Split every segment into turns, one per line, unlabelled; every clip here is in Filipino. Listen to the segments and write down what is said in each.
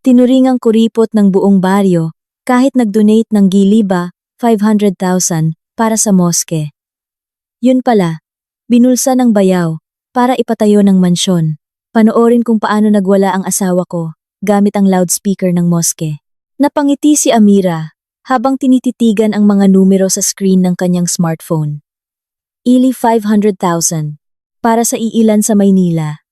Tinuringang kuripot ng buong baryo kahit nag-donate ng giliba 500,000 para sa moske. Yun pala, binulsa ng bayaw para ipatayo ng mansyon. Panoorin kung paano nagwala ang asawa ko gamit ang loudspeaker ng moske. Napangiti si Amira habang tinititigan ang mga numero sa screen ng kanyang smartphone. Ili 500,000 para sa iilan sa Maynila.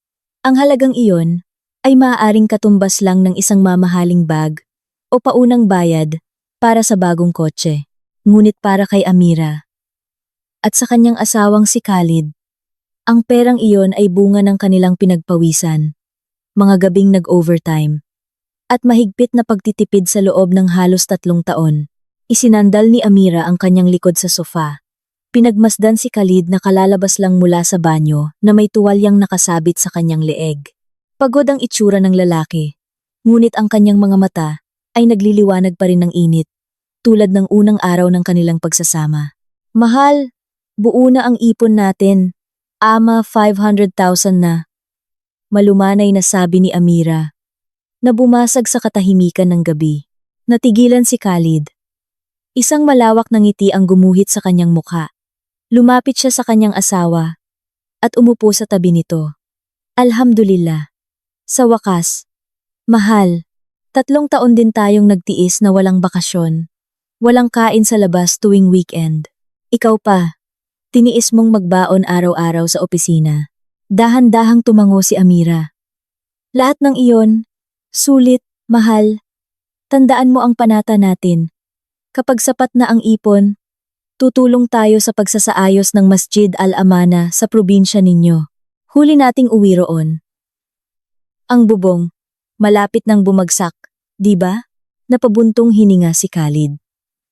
Ang halagang iyon ay maaaring katumbas lang ng isang mamahaling bag o paunang bayad para sa bagong kotse. Ngunit para kay Amira at sa kanyang asawang si Khalid, ang perang iyon ay bunga ng kanilang pinagpawisan, mga gabing nag-overtime, at mahigpit na pagtitipid sa loob ng halos 3 taon. Isinandal ni Amira ang kanyang likod sa sofa. Pinagmasdan si Khalid na kalalabas lang mula sa banyo na may tuwalyang nakasabit sa kanyang leeg. Pagod ang itsura ng lalaki, ngunit ang kanyang mga mata ay nagliliwanag pa rin ng init, tulad ng unang araw ng kanilang pagsasama. Mahal, buo na ang ipon natin. Ama, 500,000 na. Malumanay na sabi ni Amira, na bumasag sa katahimikan ng gabi. Natigilan si Khalid. Isang malawak na ngiti ang gumuhit sa kanyang mukha. Lumapit siya sa kanyang asawa at umupo sa tabi nito. Alhamdulillah. Sa wakas, mahal, 3 taon din tayong nagtiis na walang bakasyon. Walang kain sa labas tuwing weekend. Ikaw pa, tiniis mong magbaon araw-araw sa opisina. Dahan-dahang tumango si Amira. Lahat ng iyon, sulit, mahal. Tandaan mo ang panata natin. Kapag sapat na ang ipon, tutulong tayo sa pagsasaayos ng Masjid Al-Amana sa probinsya ninyo. Huli nating uwi roon. Ang bubong, malapit nang bumagsak, di ba? Napabuntong hininga si Khalid.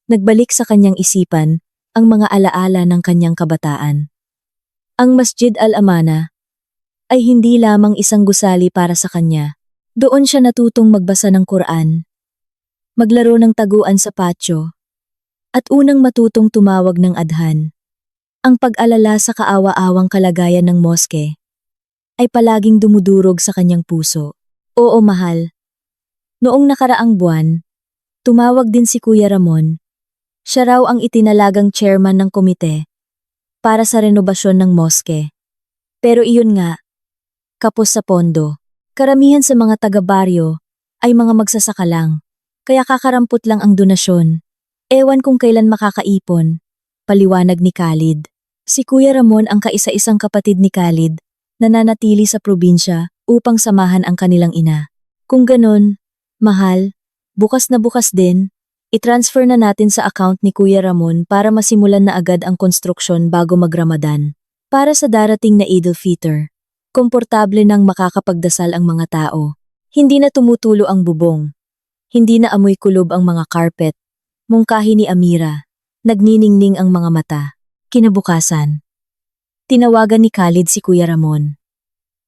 Nagbalik sa kanyang isipan ang mga alaala ng kanyang kabataan. Ang Masjid Al-Amana ay hindi lamang isang gusali para sa kanya. Doon siya natutong magbasa ng Quran, maglaro ng taguan sa patio, at unang matutong tumawag ng adhan. Ang pag-alala sa kaawa-awang kalagayan ng moske ay palaging dumudurog sa kanyang puso. Oo, mahal. Noong nakaraang buwan, tumawag din si Kuya Ramon. Siya raw ang itinalagang chairman ng komite para sa renobasyon ng moske. Pero iyon nga, kapos sa pondo. Karamihan sa mga taga-baryo ay mga magsasaka lang, kaya kakarampot lang ang donasyon. Ewan kung kailan makakaipon, paliwanag ni Khalid. Si Kuya Ramon ang kaisa-isang kapatid ni Khalid, nananatili sa probinsya upang samahan ang kanilang ina. Kung ganon, mahal, bukas na bukas din, i-transfer na natin sa account ni Kuya Ramon para masimulan na agad ang konstruksyon bago mag-Ramadan. Para sa darating na Eid al-Fitr, komportable nang makakapagdasal ang mga tao. Hindi na tumutulo ang bubong. Hindi na amoy kulob ang mga carpet. Mungkahi ni Amira. Nagniningning ang mga mata. Kinabukasan, tinawagan ni Khalid si Kuya Ramon.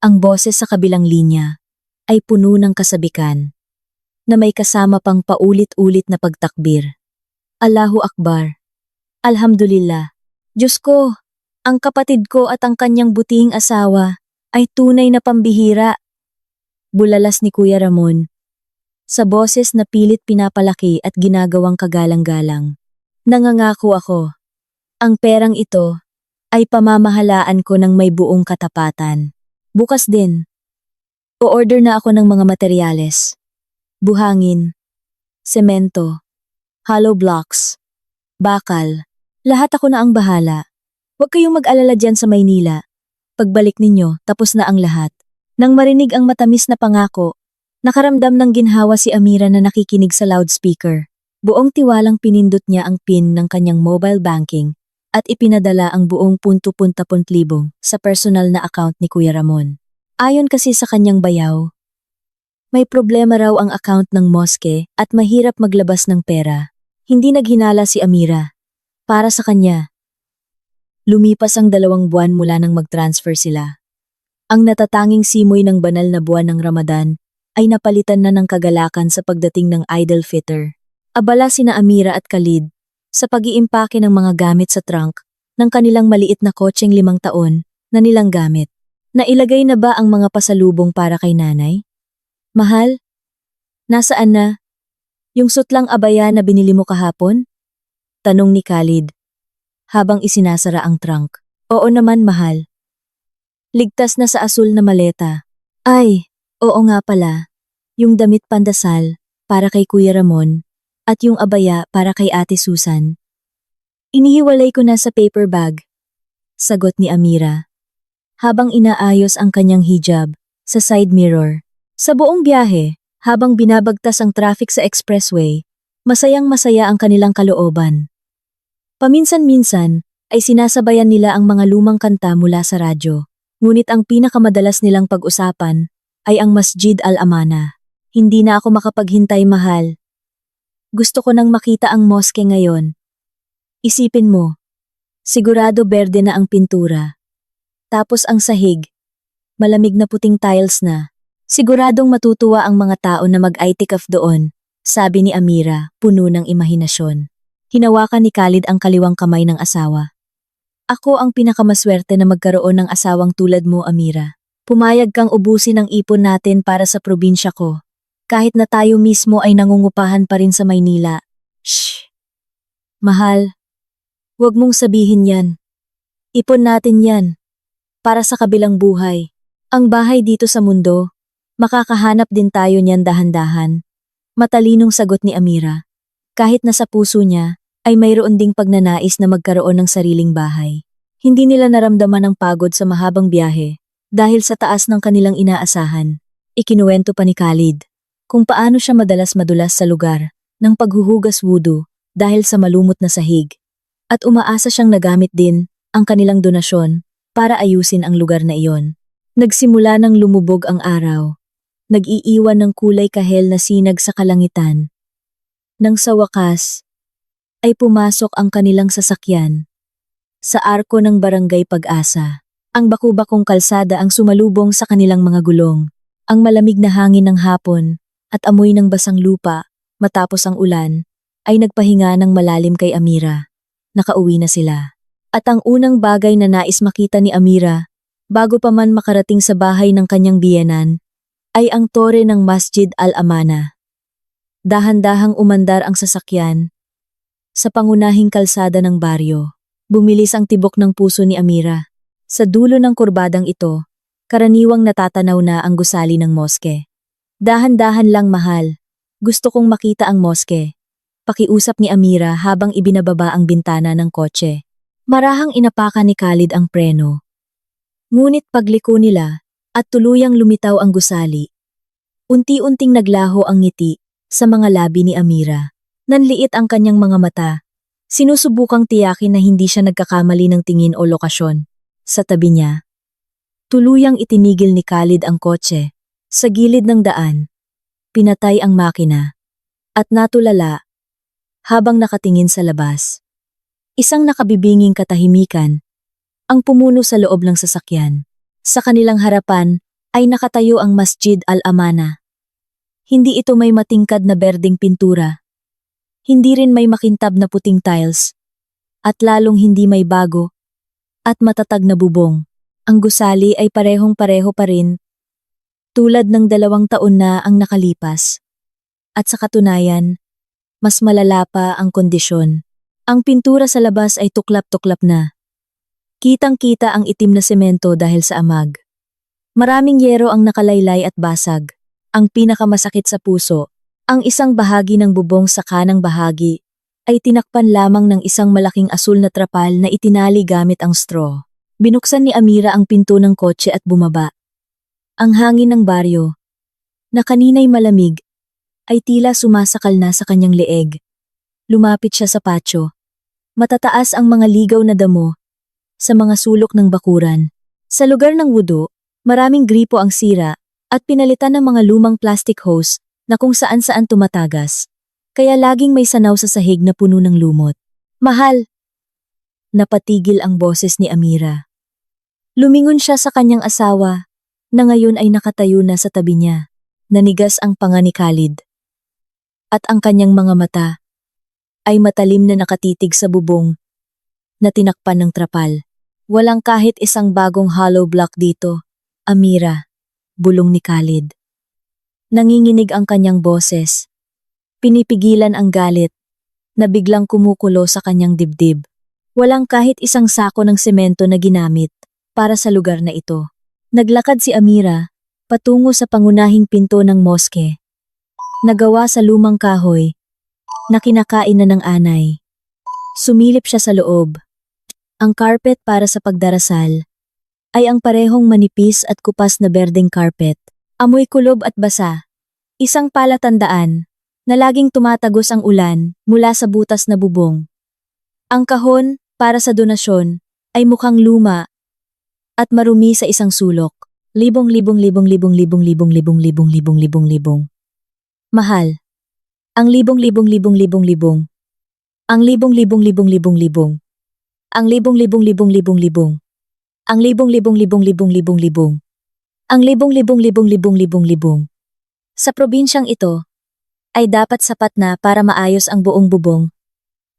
Ang boses sa kabilang linya ay puno ng kasabikan na may kasama pang paulit-ulit na pagtakbir. Allahu Akbar. Alhamdulillah. Diyos ko, ang kapatid ko at ang kanyang butihing asawa ay tunay na pambihira. Bulalas ni Kuya Ramon, sa boses na pilit pinapalaki at ginagawang kagalang-galang. Nangangako ako, ang perang ito ay pamamahalaan ko ng may buong katapatan. Bukas din, o-order na ako ng mga materyales. Buhangin, semento, hollow blocks, bakal. Lahat ako na ang bahala. Huwag kayong mag-alala dyan sa Maynila. Pagbalik ninyo, tapos na ang lahat. Nang marinig ang matamis na pangako, nakaramdam ng ginhawa si Amira na nakikinig sa loudspeaker. Buong tiwalang pinindot niya ang PIN ng kanyang mobile banking at ipinadala ang buong punto-punta-punt-libong sa personal na account ni Kuya Ramon. Ayon kasi sa kanyang bayaw, may problema raw ang account ng moske at mahirap maglabas ng pera. Hindi naghinala si Amira. Para sa kanya, lumipas ang 2 buwan mula nang mag-transfer sila. Ang natatanging simoy ng banal na buwan ng Ramadan ay napalitan na ng kagalakan sa pagdating ng Eid al-Fitr. Abala sina Amira at Khalid sa pag-iimpake ng mga gamit sa trunk ng kanilang maliit na kotseng 5 taon na nilang gamit. Nailagay na ba ang mga pasalubong para kay nanay? Mahal, Nasaan na? Yung sutlang abaya na binili mo kahapon? Tanong ni Khalid, habang isinasara ang trunk. Oo naman, mahal. Ligtas na sa asul na maleta. Ay, oo nga pala. Yung damit pandasal, para kay Kuya Ramon, at yung abaya para kay Ate Susan. Inihiwalay ko na sa paper bag. Sagot ni Amira, habang inaayos ang kanyang hijab sa side mirror. Sa buong biyahe, habang binabagtas ang traffic sa expressway, masayang-masaya ang kanilang kalooban. Paminsan-minsan ay sinasabayan nila ang mga lumang kanta mula sa radyo, ngunit ang pinakamadalas nilang pag-usapan ay ang Masjid Al-Amana. Hindi na ako makapaghintay, mahal. Gusto ko nang makita ang moske ngayon. Isipin mo, sigurado berde na ang pintura. Tapos ang sahig, malamig na puting tiles na. Siguradong matutuwa ang mga tao na mag-itikaf doon, sabi ni Amira, puno ng imahinasyon. Hinawakan ni Khalid ang kaliwang kamay ng asawa. Ako ang pinakamaswerte na magkaroon ng asawang tulad mo, Amira. Pumayag kang ubusin ang ipon natin para sa probinsya ko. Kahit na tayo mismo ay nangungupahan pa rin sa Maynila. Shh! Mahal, huwag mong sabihin yan. Ipon natin yan. Para sa kabilang buhay. Ang bahay dito sa mundo, makakahanap din tayo niyan dahan-dahan. Matalinong sagot ni Amira. Kahit na sa puso niya, ay mayroon ding pagnanais na magkaroon ng sariling bahay. Hindi nila naramdaman ang pagod sa mahabang biyahe dahil sa taas ng kanilang inaasahan. Ikinuwento pa ni Khalid kung paano siya madalas madulas sa lugar ng paghuhugas wudu dahil sa malumot na sahig. At umaasa siyang nagamit din ang kanilang donasyon para ayusin ang lugar na iyon. Nagsimula nang lumubog ang araw. Nag-iiwan ng kulay kahel na sinag sa kalangitan. Nang sa wakas, ay pumasok ang kanilang sasakyan. Sa arko ng Barangay Pag-asa, ang baku-bakong kalsada ang sumalubong sa kanilang mga gulong. Ang malamig na hangin ng hapon at amoy ng basang lupa matapos ang ulan ay nagpahinga ng malalim kay Amira. Nakauwi na sila. At ang unang bagay na nais makita ni Amira, bago pa man makarating sa bahay ng kanyang biyenan, ay ang tore ng Masjid Al-Amana. Dahan-dahang umandar ang sasakyan sa pangunahing kalsada ng baryo. Bumilis ang tibok ng puso ni Amira. Sa dulo ng kurbadang ito, karaniwang natatanaw na ang gusali ng moske. Dahan-dahan lang, mahal. Gusto kong makita ang moske. Pakiusap ni Amira habang ibinababa ang bintana ng kotse. Marahang inapakan ni Khalid ang preno. Ngunit pagliko nila at tuluyang lumitaw ang gusali. Unti-unting naglaho ang ngiti sa mga labi ni Amira. Nanliit ang kanyang mga mata. Sinusubukang tiyakin na hindi siya nagkakamali ng tingin o lokasyon. Sa tabi niya, tuluyang itinigil ni Khalid ang kotse. Sa gilid ng daan, pinatay ang makina at natulala habang nakatingin sa labas. Isang nakabibinging katahimikan ang pumuno sa loob ng sasakyan. Sa kanilang harapan ay nakatayo ang Masjid Al-Amana. Hindi ito may matingkad na berdeng pintura. Hindi rin may makintab na puting tiles. At lalong hindi may bago at matatag na bubong. Ang gusali ay parehong-pareho pa rin, tulad ng 2 taon na ang nakalipas. At sa katunayan, mas malala pa ang kondisyon. Ang pintura sa labas ay tuklap-tuklap na. Kitang-kita ang itim na semento dahil sa amag. Maraming yero ang nakalaylay at basag. Ang pinakamasakit sa puso, ang isang bahagi ng bubong sa kanang bahagi ay tinakpan lamang ng isang malaking asul na trapal na itinali gamit ang straw. Binuksan ni Amira ang pinto ng kotse at bumaba. Ang hangin ng baryo, na kanina'y malamig, ay tila sumasakal na sa kanyang leeg. Lumapit siya sa patio. Matataas ang mga ligaw na damo sa mga sulok ng bakuran. Sa lugar ng wudu, maraming gripo ang sira at pinalitan ng mga lumang plastic hose na kung saan-saan tumatagas. Kaya laging may sanaw sa sahig na puno ng lumot. Mahal! Napatigil ang boses ni Amira. Lumingon siya sa kanyang asawa na ngayon ay nakatayo na sa tabi niya. Nanigas ang panga ni Khalid. At ang kanyang mga mata ay matalim na nakatitig sa bubong na tinakpan ng trapal. Walang kahit isang bagong hollow block dito, Amira, bulong ni Khalid. Nanginginig ang kanyang boses. Pinipigilan ang galit na biglang kumukulo sa kanyang dibdib. Walang kahit isang sako ng semento na ginamit para sa lugar na ito. Naglakad si Amira patungo sa pangunahing pinto ng moske. Nagawa sa lumang kahoy na kinakain na ng anay. Sumilip siya sa loob. Ang carpet para sa pagdarasal ay ang parehong manipis at kupas na berdeng carpet. Amoy kulob at basa. Isang palatandaan na laging tumatagos ang ulan mula sa butas na bubong. Ang kahon para sa donasyon ay mukhang luma at marumi sa isang sulok. Libong. Mahal. Ang libong. Ang libong. Ang libong. Ang libong. Ang libong. Sa probinsyang ito ay dapat sapat na para maayos ang buong bubong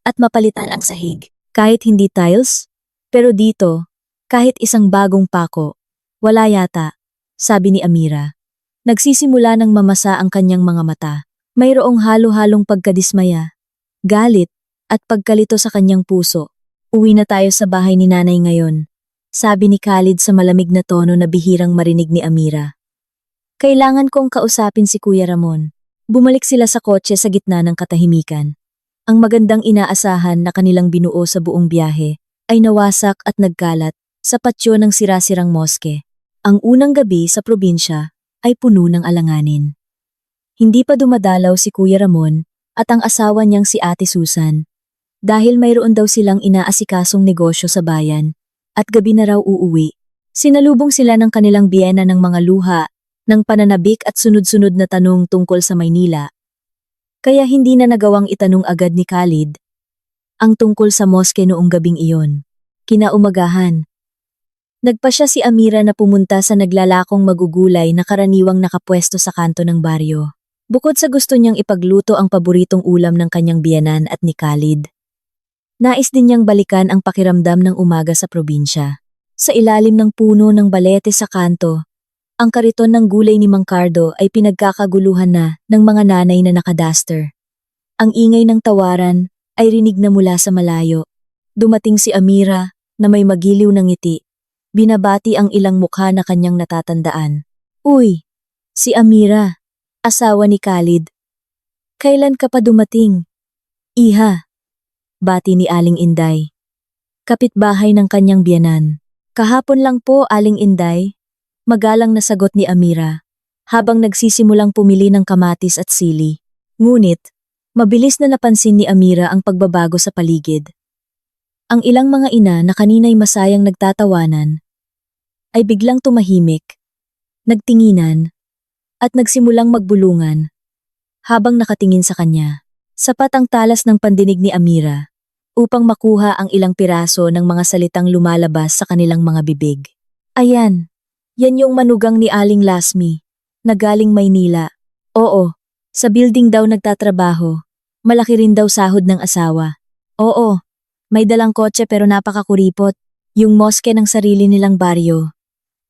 at mapalitan ang sahig. Kahit hindi tiles, pero dito, kahit isang bagong pako, wala yata, sabi ni Amira. Nagsisimula ng mamasa ang kanyang mga mata. Mayroong halo-halong pagkadismaya, galit, at pagkalito sa kanyang puso. Uwi na tayo sa bahay ni nanay ngayon, sabi ni Khalid sa malamig na tono na bihirang marinig ni Amira. Kailangan kong kausapin si Kuya Ramon. Bumalik sila sa kotse sa gitna ng katahimikan. Ang magandang inaasahan na kanilang binuo sa buong biyahe ay nawasak at nagkalat sa patio ng sirasirang moske. Ang unang gabi sa probinsya ay puno ng alanganin. Hindi pa dumadalaw si Kuya Ramon at ang asawa niyang si Ate Susan dahil mayroon daw silang inaasikasong negosyo sa bayan at gabi na raw uuwi. Sinalubong sila ng kanilang biyena ng mga luha, ng pananabik at sunod-sunod na tanong tungkol sa Maynila. Kaya hindi na nagawang itanong agad ni Khalid ang tungkol sa moske noong gabing iyon. Kinaumagahan, nagpasya si Amira na pumunta sa naglalakong magugulay na karaniwang nakapwesto sa kanto ng baryo. Bukod sa gusto niyang ipagluto ang paboritong ulam ng kanyang biyanan at ni Khalid, nais din niyang balikan ang pakiramdam ng umaga sa probinsya. Sa ilalim ng puno ng balete sa kanto, ang kariton ng gulay ni Mang Cardo ay pinagkakaguluhan na ng mga nanay na nakadaster. Ang ingay ng tawaran ay rinig na mula sa malayo. Dumating si Amira na may magiliw ng ngiti. Binabati ang ilang mukha na kanyang natatandaan. Uy, si Amira, asawa ni Khalid. Kailan ka pa dumating? Iha, bati ni Aling Inday. Kapitbahay ng kanyang biyanan. Kahapon lang po, Aling Inday. Magalang na sagot ni Amira, habang nagsisimulang pumili ng kamatis at sili. Ngunit, mabilis na napansin ni Amira ang pagbabago sa paligid. Ang ilang mga ina na kanina'y masayang nagtatawanan, ay biglang tumahimik, nagtinginan, at nagsimulang magbulungan, habang nakatingin sa kanya. Sapat ang talas ng pandinig ni Amira, upang makuha ang ilang piraso ng mga salitang lumalabas sa kanilang mga bibig. Ayan. Yan yung manugang ni Aling Lasmi, na galing Maynila. Oo, sa building daw nagtatrabaho. Malaki rin daw sahod ng asawa. Oo, may dalang kotse pero napakakuripot. Yung moske ng sarili nilang baryo.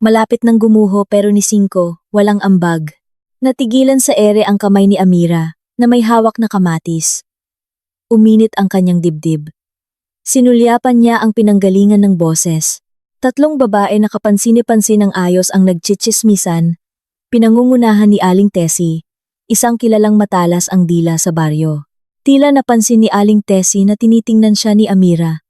Malapit nang gumuho pero ni Cinco, walang ambag. Natigilan sa ere ang kamay ni Amira, na may hawak na kamatis. Uminit ang kanyang dibdib. Sinulyapan niya ang pinanggalingan ng boses. Tatlong babae na kapansin-pansin ng ayos ang nagchitsismisan, pinangungunahan ni Aling Tessie, isang kilalang matalas ang dila sa baryo. Tila napansin ni Aling Tessie na tinitingnan siya ni Amira.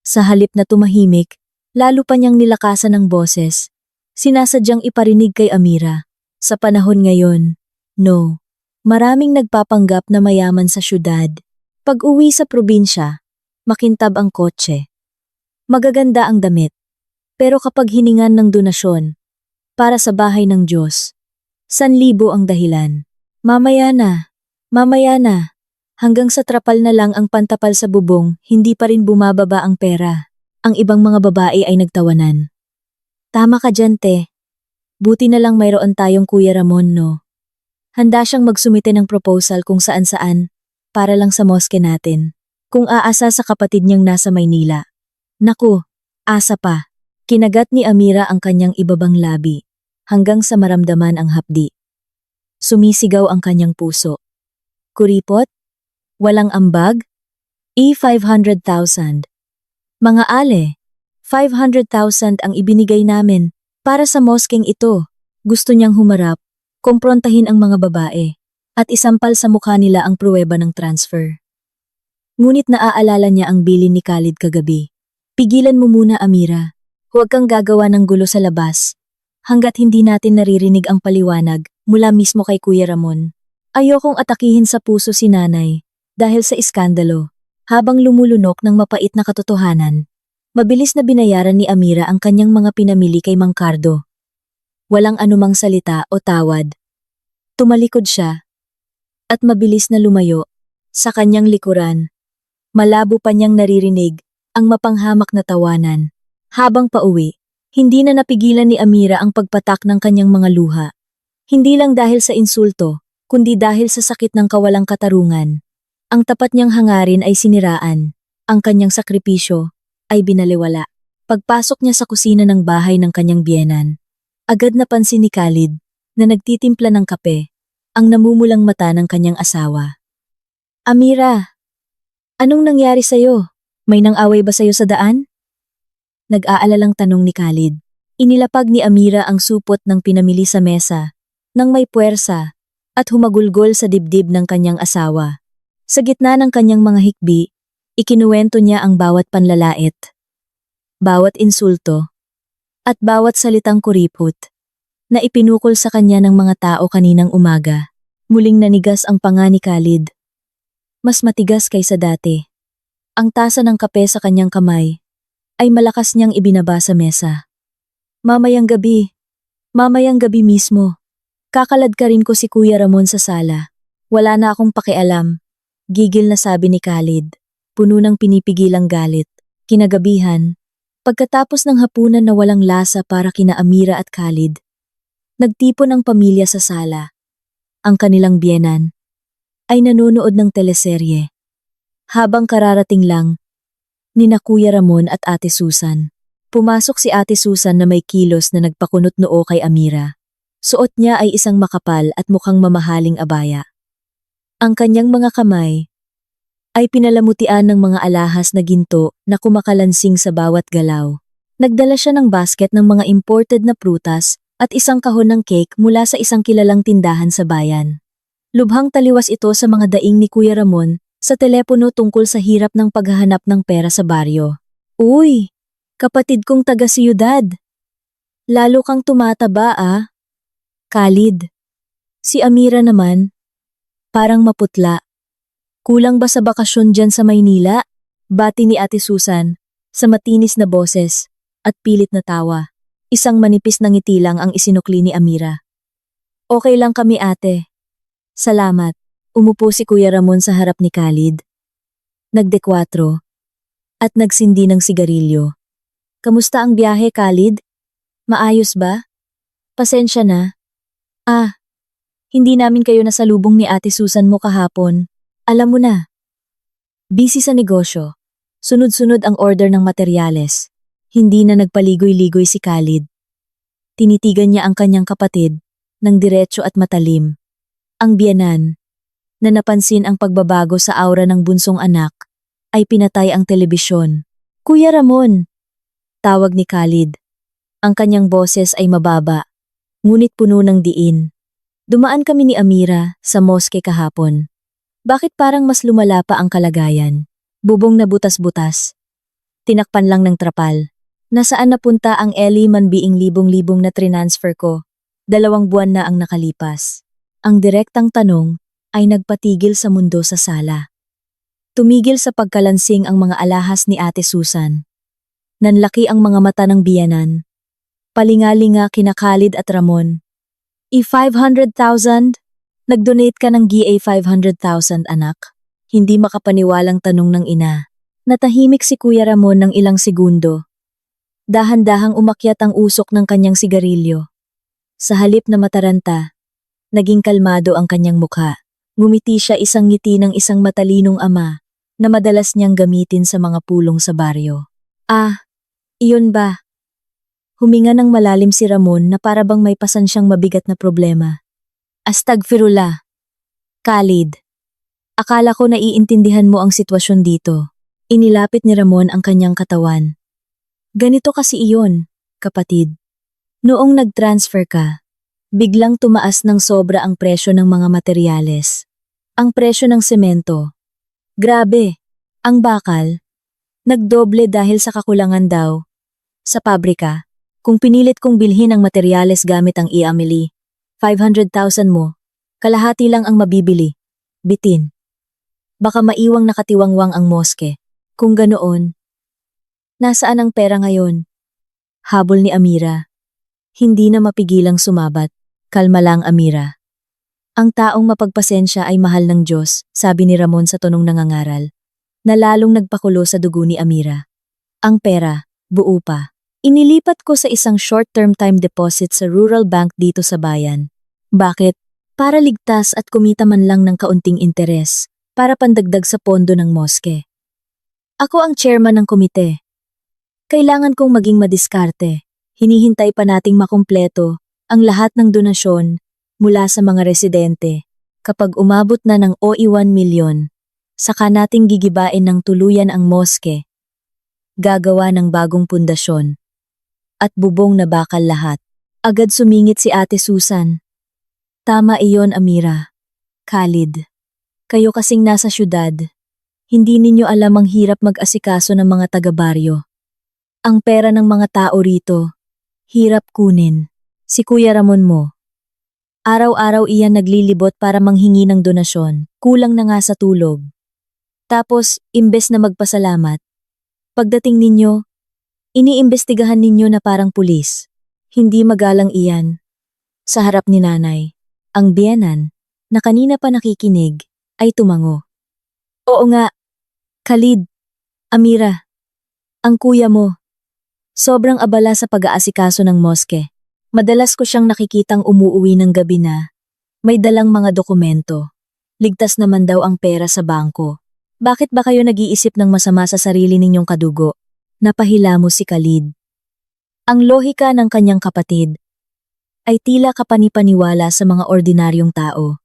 Sa halip na tumahimik, lalo pa niyang nilakasan ng boses, sinasadyang iparinig kay Amira. Sa panahon ngayon, no, maraming nagpapanggap na mayaman sa syudad. Pag-uwi sa probinsya, makintab ang kotse. Magaganda ang damit, pero kapag hiningan ng donasyon, para sa bahay ng Diyos, 1,000 ang dahilan. Mamaya na, hanggang sa trapal na lang ang pantapal sa bubong, hindi pa rin bumababa ang pera. Ang ibang mga babae ay nagtawanan. Tama ka dyan, te. Buti na lang mayroon tayong Kuya Ramon, no? Handa siyang magsumite ng proposal kung saan-saan, para lang sa moske natin. Kung aasa sa kapatid niyang nasa Maynila. Naku, asa pa. Kinagat ni Amira ang kanyang ibabang labi, hanggang sa maramdaman ang hapdi. Sumisigaw ang kanyang puso. Kuripot? Walang ambag? 500,000. Mga ale, 500,000 ang ibinigay namin para sa moskeng ito. Gusto niyang humarap, kumprontahin ang mga babae, at isampal sa mukha nila ang pruweba ng transfer. Ngunit naaalala niya ang bilin ni Khalid kagabi. Pigilan mo muna, Amira. Huwag kang gagawa ng gulo sa labas. Hanggat hindi natin naririnig ang paliwanag mula mismo kay Kuya Ramon. Ayokong atakihin sa puso si nanay dahil sa iskandalo. Habang lumulunok ng mapait na katotohanan, mabilis na binayaran ni Amira ang kanyang mga pinamili kay Mang Cardo. Walang anumang salita o tawad. Tumalikod siya at mabilis na lumayo sa kanyang likuran. Malabo pa niyang naririnig ang mapanghamak na tawanan. Habang pauwi, hindi na napigilan ni Amira ang pagpatak ng kanyang mga luha. Hindi lang dahil sa insulto, kundi dahil sa sakit ng kawalang katarungan. Ang tapat niyang hangarin ay siniraan, ang kanyang sakripisyo ay binaliwala. Pagpasok niya sa kusina ng bahay ng kanyang biyenan, agad napansin ni Khalid na nagtitimpla ng kape, ang namumulang mata ng kanyang asawa. Amira, anong nangyari sa'yo? May nang-away ba sa'yo sa daan? Nag-aalalang tanong ni Khalid. Inilapag ni Amira ang supot ng pinamili sa mesa, nang may puwersa, at humagulgol sa dibdib ng kanyang asawa. Sa gitna ng kanyang mga hikbi, ikinuwento niya ang bawat panlalait, bawat insulto, at bawat salitang kuripot na ipinukol sa kanya ng mga tao kaninang umaga. Muling nanigas ang panga ni Khalid. Mas matigas kaysa dati. Ang tasa ng kape sa kanyang kamay ay malakas niyang ibinaba sa mesa. Mamayang gabi mismo, kakaladkarin ko si Kuya Ramon sa sala. Wala na akong pakialam. Gigil na sabi ni Khalid, puno ng pinipigilang galit. Kinagabihan, pagkatapos ng hapunan na walang lasa para kina Amira at Khalid, nagtipon ang pamilya sa sala. Ang kanilang biyenan ay nanonood ng teleserye. Habang kararating lang, nina Kuya Ramon at Ate Susan. Pumasok si Ate Susan na may kilos na nagpakunot noo kay Amira. Suot niya ay isang makapal at mukhang mamahaling abaya. Ang kanyang mga kamay ay pinalamutian ng mga alahas na ginto na kumakalansing sa bawat galaw. Nagdala siya ng basket ng mga imported na prutas at isang kahon ng cake mula sa isang kilalang tindahan sa bayan. Lubhang taliwas ito sa mga daing ni Kuya Ramon sa telepono tungkol sa hirap ng paghahanap ng pera sa baryo. Uy, kapatid kong taga-siyudad. Lalo kang tumataba ah. Khalid. Si Amira naman, parang maputla. Kulang ba sa bakasyon dyan sa Maynila? Bati ni Ate Susan, sa matinis na boses, at pilit na tawa. Isang manipis na ngiti lang ang isinukli ni Amira. Okay lang kami ate. Salamat. Umupo si Kuya Ramon sa harap ni Khalid. Nagdekwatro, at nagsindi ng sigarilyo. Kamusta ang biyahe, Khalid? Maayos ba? Pasensya na. Hindi namin kayo nasalubong ni Ate Susan mo kahapon. Alam mo na. Busy sa negosyo. Sunod-sunod ang order ng materyales. Hindi na nagpaligoy-ligoy si Khalid. Tinitigan niya ang kanyang kapatid, ng diretso at matalim. Ang biyenan, na napansin ang pagbabago sa aura ng bunsong anak, ay pinatay ang telebisyon. Kuya Ramon! Tawag ni Khalid. Ang kanyang boses ay mababa, ngunit puno ng diin. Dumaan kami ni Amira sa moske kahapon. Bakit parang mas lumala pa ang kalagayan? Bubong na butas-butas. Tinakpan lang ng trapal. Nasaan napunta ang manbiing libong-libong na transfer ko? 2 buwan na ang nakalipas. Ang direktang tanong ay nagpatigil sa mundo sa sala. Tumigil sa pagkalansing ang mga alahas ni Ate Susan. Nanlaki ang mga mata ng biyanan. Palingalinga kina Khalid at Ramon. 500,000? Nag-donate ka ng GA 500,000 anak? Hindi makapaniwalang tanong ng ina. Natahimik si Kuya Ramon ng ilang segundo. Dahan-dahang umakyat ang usok ng kanyang sigarilyo. Sa halip na mataranta, naging kalmado ang kanyang mukha. Ngumiti siya isang ngiti ng isang matalinong ama na madalas niyang gamitin sa mga pulong sa baryo. Iyon ba? Huminga ng malalim si Ramon na para bang may pasan siyang mabigat na problema. Astagfirullah. Khalid. Akala ko naiintindihan mo ang sitwasyon dito. Inilapit ni Ramon ang kanyang katawan. Ganito kasi iyon, kapatid. Noong nag-transfer ka, biglang tumaas ng sobra ang presyo ng mga materyales. Ang presyo ng semento. Grabe, ang bakal. Nagdoble dahil sa kakulangan daw. Sa pabrika, kung pinilit kong bilhin ang materyales gamit ang e-Amelie, 500,000 mo, kalahati lang ang mabibili. Bitin. Baka maiwang nakatiwangwang ang moske. Kung ganoon, nasaan ang pera ngayon? Habol ni Amira. Hindi na mapigilang sumabat. Kalma lang, Amira. Ang taong mapagpasensya ay mahal ng Diyos, sabi ni Ramon sa tonong nangangaral, na lalong nagpakulo sa dugo ni Amira. Ang pera, buo pa. Inilipat ko sa isang short-term time deposit sa rural bank dito sa bayan. Bakit? Para ligtas at kumita man lang ng kaunting interes, para pandagdag sa pondo ng moske. Ako ang chairman ng komite. Kailangan kong maging madiskarte. Hinihintay pa nating makumpleto ang lahat ng donasyon mula sa mga residente. Kapag umabot na ng OE 1 milyon, saka nating gigibain ng tuluyan ang moske. Gagawa ng bagong pundasyon. At bubong na bakal lahat. Agad sumingit si Ate Susan. Tama iyon, Amira. Khalid. Kayo kasing nasa syudad. Hindi ninyo alam ang hirap mag-asikaso ng mga taga-baryo. Ang pera ng mga tao rito, hirap kunin. Si Kuya Ramon mo. Araw-araw iyan naglilibot para manghingi ng donasyon, kulang na nga sa tulog. Tapos, imbes na magpasalamat, pagdating ninyo, iniimbestigahan ninyo na parang pulis. Hindi magalang iyan. Sa harap ni nanay, ang biyenan, na kanina pa nakikinig, ay tumango. Oo nga, Khalid, Amira, ang kuya mo. Sobrang abala sa pag-aasikaso ng moske. Madalas ko siyang nakikitang umuuwi ng gabi na may dalang mga dokumento. Ligtas naman daw ang pera sa bangko. Bakit ba kayo nag-iisip ng masama sa sarili ninyong kadugo? Napahilamos si Khalid. Ang lohika ng kanyang kapatid ay tila kapanipaniwala sa mga ordinaryong tao.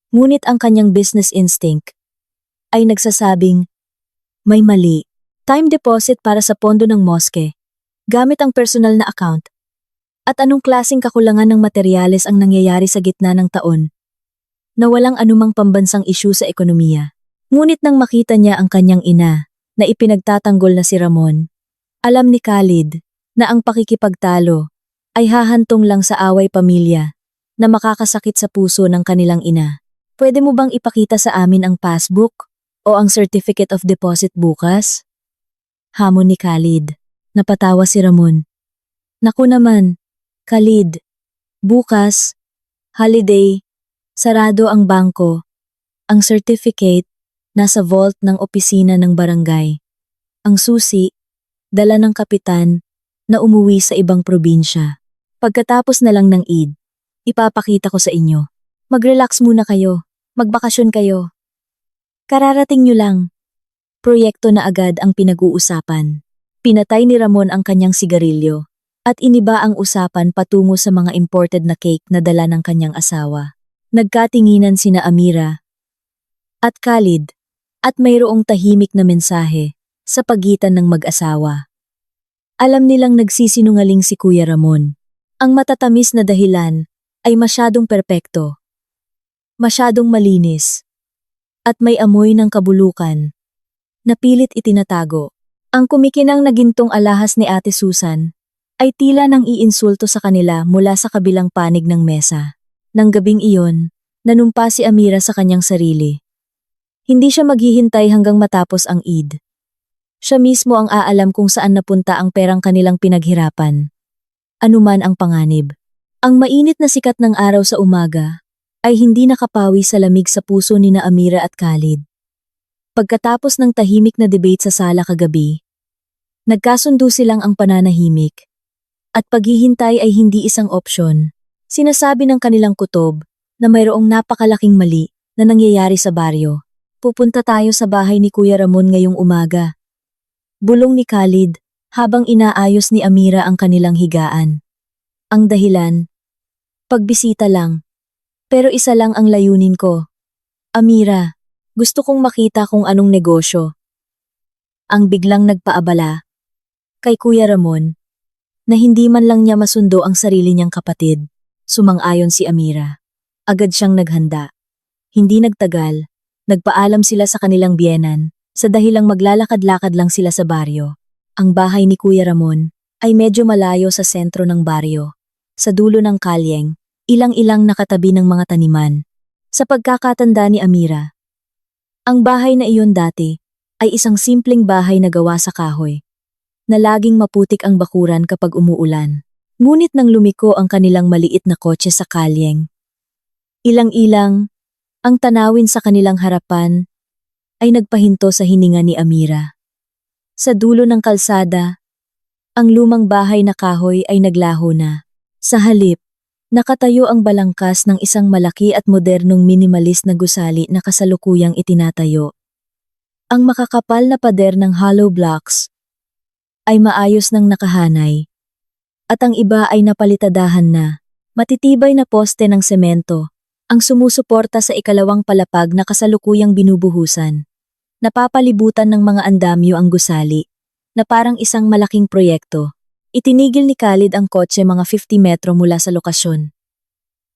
Ngunit ang kanyang business instinct ay nagsasabing, may mali. Time deposit para sa pondo ng moske, gamit ang personal na account. At anong klaseng kakulangan ng materyales ang nangyayari sa gitna ng taon na walang anumang pambansang issue sa ekonomiya. Ngunit nang makita niya ang kanyang ina na ipinagtatanggol na si Ramon, alam ni Khalid na ang pakikipagtalo ay hahantong lang sa away pamilya na makakasakit sa puso ng kanilang ina. Pwede mo bang ipakita sa amin ang passbook o ang certificate of deposit bukas? Hamon ni Khalid. Napatawa si Ramon. Naku naman, Khalid. Bukas, holiday, sarado ang bangko. Ang certificate, nasa vault ng opisina ng barangay. Ang susi, dala ng kapitan na umuwi sa ibang probinsya. Pagkatapos na lang ng Eid, ipapakita ko sa inyo. Mag-relax muna kayo. Magbakasyon kayo. Kararating nyo lang. Proyekto na agad ang pinag-uusapan. Pinatay ni Ramon ang kanyang sigarilyo at iniba ang usapan patungo sa mga imported na cake na dala ng kanyang asawa. Nagkatinginan sina Amira at Khalid at mayroong tahimik na mensahe sa pagitan ng mag-asawa. Alam nilang nagsisinungaling si Kuya Ramon. Ang matatamis na dahilan ay masyadong perpekto, masyadong malinis, at may amoy ng kabulukan na pilit itinatago. Ang kumikinang na gintong alahas ni Ate Susan ay tila nang iinsulto sa kanila mula sa kabilang panig ng mesa. Nang gabing iyon, nanumpa si Amira sa kanyang sarili. Hindi siya maghihintay hanggang matapos ang Eid. Siya mismo ang aalam kung saan napunta ang perang kanilang pinaghirapan. Anuman ang panganib. Ang mainit na sikat ng araw sa umaga ay hindi nakapawi sa lamig sa puso ni na Amira at Khalid. Pagkatapos ng tahimik na debate sa sala kagabi, nagkasundo silang ang pananahimik. At paghihintay ay hindi isang opsyon. Sinasabi ng kanilang kutob na mayroong napakalaking mali na nangyayari sa baryo. Pupunta tayo sa bahay ni Kuya Ramon ngayong umaga. Bulong ni Khalid habang inaayos ni Amira ang kanilang higaan. Ang dahilan, pagbisita lang. Pero isa lang ang layunin ko. Amira, gusto kong makita kung anong negosyo. Ang biglang nagpaabala kay Kuya Ramon na hindi man lang niya masundo ang sarili niyang kapatid. Sumang-ayon si Amira. Agad siyang naghanda. Hindi nagtagal, nagpaalam sila sa kanilang biyenan sa dahilang maglalakad-lakad lang sila sa baryo. Ang bahay ni Kuya Ramon ay medyo malayo sa sentro ng baryo. Sa dulo ng kalyeng, ilang-ilang nakatabi ng mga taniman. Sa pagkakatanda ni Amira, ang bahay na iyon dati ay isang simpleng bahay na gawa sa kahoy, na laging maputik ang bakuran kapag umuulan. Ngunit nang lumiko ang kanilang maliit na kotse sa kalyeng, ilang-ilang, ang tanawin sa kanilang harapan ay nagpahinto sa hininga ni Amira. Sa dulo ng kalsada, ang lumang bahay na kahoy ay naglaho na. Sa halip, nakatayo ang balangkas ng isang malaki at modernong minimalist na gusali na kasalukuyang itinatayo. Ang makakapal na pader ng hollow blocks ay maayos ng nakahanay, at ang iba ay napalitadahan na. Matitibay na poste ng semento ang sumusuporta sa ikalawang palapag na kasalukuyang binubuhusan. Napapalibutan ng mga andamyo ang gusali, na parang isang malaking proyekto. Itinigil ni Khalid ang kotse mga 50 metro mula sa lokasyon.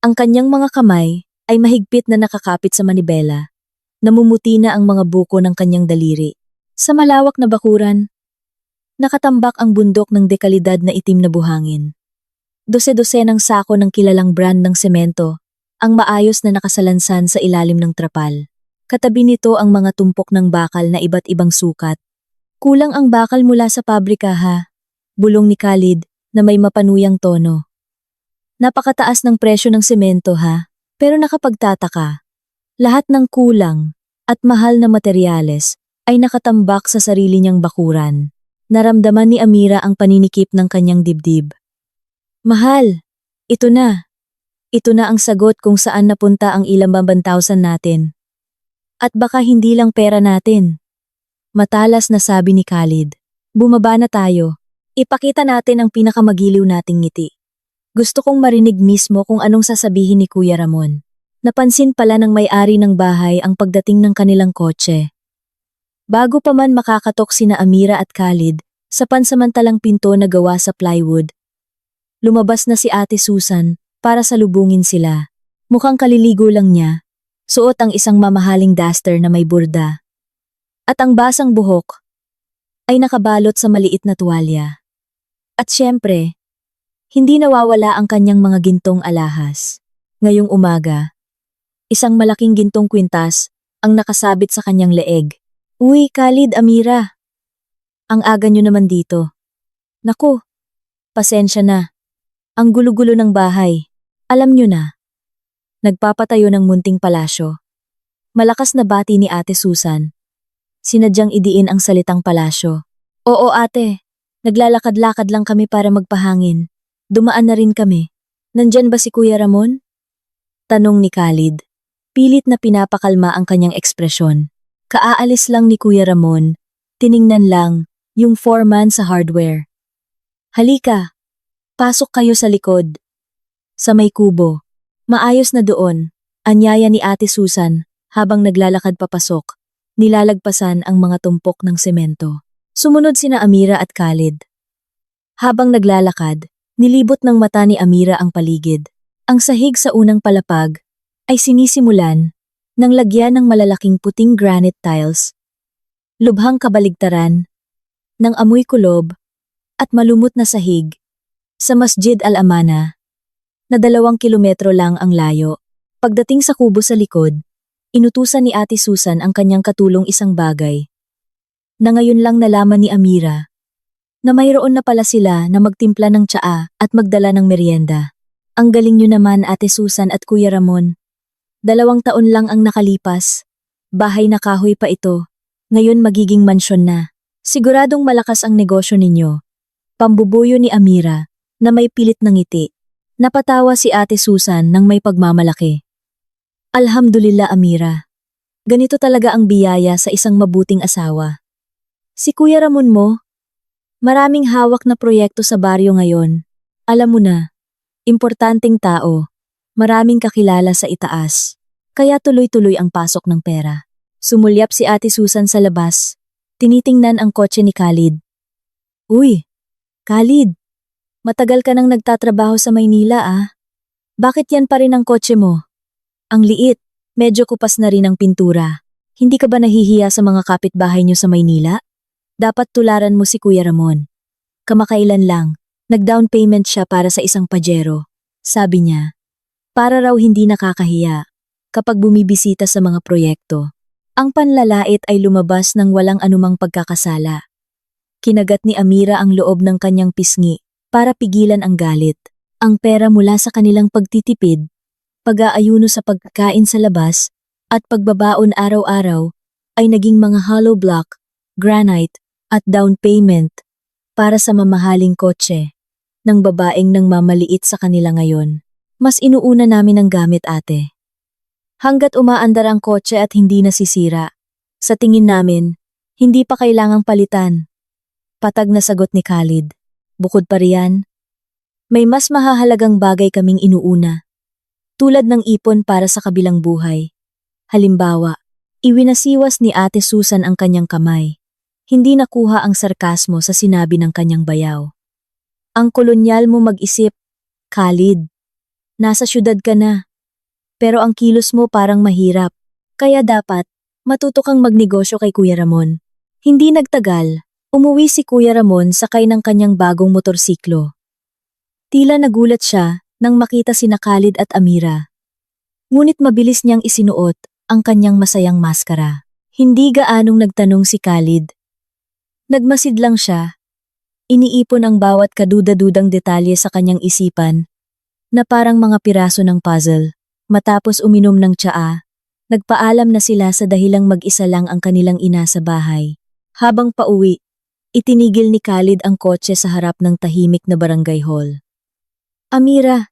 Ang kanyang mga kamay ay mahigpit na nakakapit sa manibela. Namumuti na ang mga buko ng kanyang daliri. Sa malawak na bakuran, nakatambak ang bundok ng dekalidad na itim na buhangin. Dose-dose ng sako ng kilalang brand ng semento, ang maayos na nakasalansan sa ilalim ng trapal. Katabi nito ang mga tumpok ng bakal na iba't ibang sukat. Kulang ang bakal mula sa pabrika ha, bulong ni Khalid na may mapanuyang tono. Napakataas ng presyo ng semento ha, pero nakapagtataka. Lahat ng kulang at mahal na materyales ay nakatambak sa sarili niyang bakuran. Naramdaman ni Amira ang paninikip ng kanyang dibdib. Mahal, ito na. Ito na ang sagot kung saan napunta ang ilang bambantausan natin. At baka hindi lang pera natin. Matalas na sabi ni Khalid. Bumaba na tayo. Ipakita natin ang pinakamagiliw nating ngiti. Gusto kong marinig mismo kung anong sasabihin ni Kuya Ramon. Napansin pala ng may-ari ng bahay ang pagdating ng kanilang kotse. Bago pa man makakatok sina Amira at Khalid sa pansamantalang pinto na gawa sa plywood, lumabas na si Ate Susan para salubungin sila. Mukhang kaliligo lang niya, suot ang isang mamahaling duster na may burda. At ang basang buhok ay nakabalot sa maliit na tuwalya. At syempre, hindi nawawala ang kanyang mga gintong alahas. Ngayong umaga, isang malaking gintong kwintas ang nakasabit sa kanyang leeg. Uy, Khalid, Amira. Ang aga nyo naman dito. Naku, pasensya na. Ang gulo-gulo ng bahay. Alam nyo na. Nagpapatayo ng munting palasyo. Malakas na bati ni Ate Susan. Sinadyang idiin ang salitang palasyo. Oo ate, naglalakad-lakad lang kami para magpahangin. Dumaan na rin kami. Nandyan ba si Kuya Ramon? Tanong ni Khalid. Pilit na pinapakalma ang kanyang ekspresyon. Kaaalis lang ni Kuya Ramon, tiningnan lang yung foreman sa hardware. Halika, pasok kayo sa likod. Sa may kubo, maayos na doon, anyaya ni Ate Susan habang naglalakad papasok, nilalagpasan ang mga tumpok ng semento. Sumunod sina Amira at Khalid. Habang naglalakad, nilibot ng mata ni Amira ang paligid. Ang sahig sa unang palapag ay sinisimulan ng lagyan ng malalaking puting granite tiles, lubhang kabaligtaran, ng amoy kulob at malumot na sahig sa Masjid Al-Amana na 2 kilometro lang ang layo. Pagdating sa kubo sa likod, inutusan ni Ate Susan ang kanyang katulong isang bagay na ngayon lang nalaman ni Amira na mayroon na pala sila na magtimpla ng tsaa at magdala ng merienda. Ang galing nyo naman Ate Susan at Kuya Ramon. 2 taon lang ang nakalipas. Bahay na kahoy pa ito. Ngayon magiging mansyon na. Siguradong malakas ang negosyo ninyo. Pambubuyo ni Amira na may pilit na ngiti. Napatawa si Ate Susan nang may pagmamalaki. Alhamdulillah Amira. Ganito talaga ang biyaya sa isang mabuting asawa. Si Kuya Ramon mo, maraming hawak na proyekto sa baryo ngayon. Alam mo na, importanteng tao. Maraming kakilala sa itaas. Kaya tuloy-tuloy ang pasok ng pera. Sumulyap si Ate Susan sa labas. Tinitingnan ang kotse ni Khalid. Uy, Khalid, matagal ka nang nagtatrabaho sa Maynila ah. Bakit yan pa rin ang kotse mo? Ang liit, medyo kupas na rin ang pintura. Hindi ka ba nahihiya sa mga kapitbahay niyo sa Maynila? Dapat tularan mo si Kuya Ramon. Kamakailan lang, nag-down payment siya para sa isang Pajero. Sabi niya, para raw hindi nakakahiya kapag bumibisita sa mga proyekto. Ang panlalait ay lumabas ng walang anumang pagkakasala. Kinagat ni Amira ang loob ng kanyang pisngi para pigilan ang galit. Ang pera mula sa kanilang pagtitipid, pag-aayuno sa pagkain sa labas, at pagbabaon araw-araw ay naging mga hollow block, granite, at down payment para sa mamahaling kotse ng babaeng nang mamaliit sa kanila ngayon. Mas inuuna namin ang gamit ate. Hanggat umaandar ang kotse at hindi nasisira, sa tingin namin, hindi pa kailangang palitan. Patag na sagot ni Khalid. Bukod pa riyan, may mas mahahalagang bagay kaming inuuna. Tulad ng ipon para sa kabilang buhay. Halimbawa, iwinasiwas ni Ate Susan ang kanyang kamay. Hindi nakuha ang sarkasmo sa sinabi ng kanyang bayaw. Ang kolonyal mo mag-isip, Khalid. Nasa syudad ka na. Pero ang kilos mo parang mahirap. Kaya dapat, matuto kang magnegosyo kay Kuya Ramon. Hindi nagtagal, umuwi si Kuya Ramon sakay ng kanyang bagong motorsiklo. Tila nagulat siya nang makita sina Khalid at Amira. Ngunit mabilis niyang isinuot ang kanyang masayang maskara. Hindi gaanong nagtanong si Khalid. Nagmasid lang siya. Iniipon ang bawat kaduda-dudang detalye sa kanyang isipan na parang mga piraso ng puzzle. Matapos uminom ng tsaa, nagpaalam na sila sa dahilang mag-isa lang ang kanilang ina sa bahay. Habang pauwi, itinigil ni Khalid ang kotse sa harap ng tahimik na barangay hall. Amira,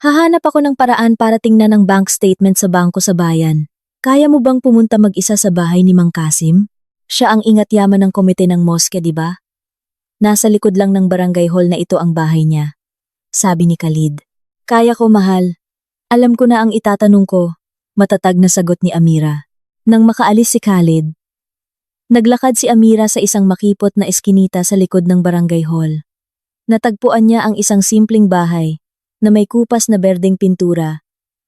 hahanap ako ng paraan para tingnan ang bank statement sa bangko sa bayan. Kaya mo bang pumunta mag-isa sa bahay ni Mang Kasim? Siya ang ingat yaman ng komite ng moske, di ba? Nasa likod lang ng barangay hall na ito ang bahay niya. Sabi ni Khalid. Kaya ko, mahal. Alam ko na ang itatanong ko, matatag na sagot ni Amira. Nang makaalis si Khalid, naglakad si Amira sa isang makipot na eskinita sa likod ng barangay hall. Natagpuan niya ang isang simpleng bahay na may kupas na berdeng pintura,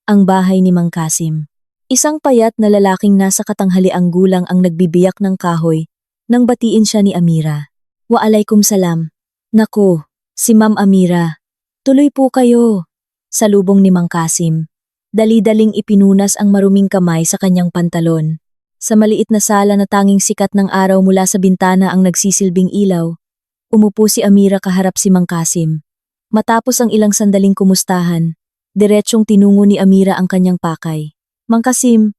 ang bahay ni Mang Kasim. Isang payat na lalaking nasa katanghaliang gulang ang nagbibiyak ng kahoy nang batiin siya ni Amira. Waalaikum salam. Naku, si Ma'am Amira. Tuloy po kayo. Salubong ni Mang Kasim. Dali-daling ipinunas ang maruming kamay sa kanyang pantalon. Sa maliit na sala na tanging sikat ng araw mula sa bintana ang nagsisilbing ilaw, umupo si Amira kaharap si Mang Kasim. Matapos ang ilang sandaling kumustahan, diretsyong tinungo ni Amira ang kanyang pakay. Mang Kasim,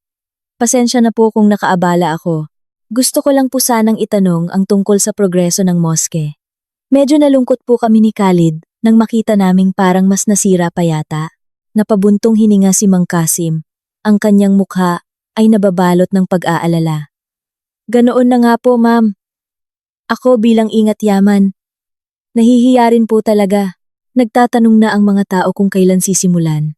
pasensya na po kung nakaabala ako. Gusto ko lang po sanang itanong ang tungkol sa progreso ng moske. Medyo nalungkot po kami ni Khalid nang makita naming parang mas nasira pa yata. Napabuntong hininga si Mang Kasim. Ang kanyang mukha ay nababalot ng pag-aalala. Ganoon na nga po, ma'am. Ako bilang ingat yaman. Nahihiya rin po talaga. Nagtatanong na ang mga tao kung kailan sisimulan.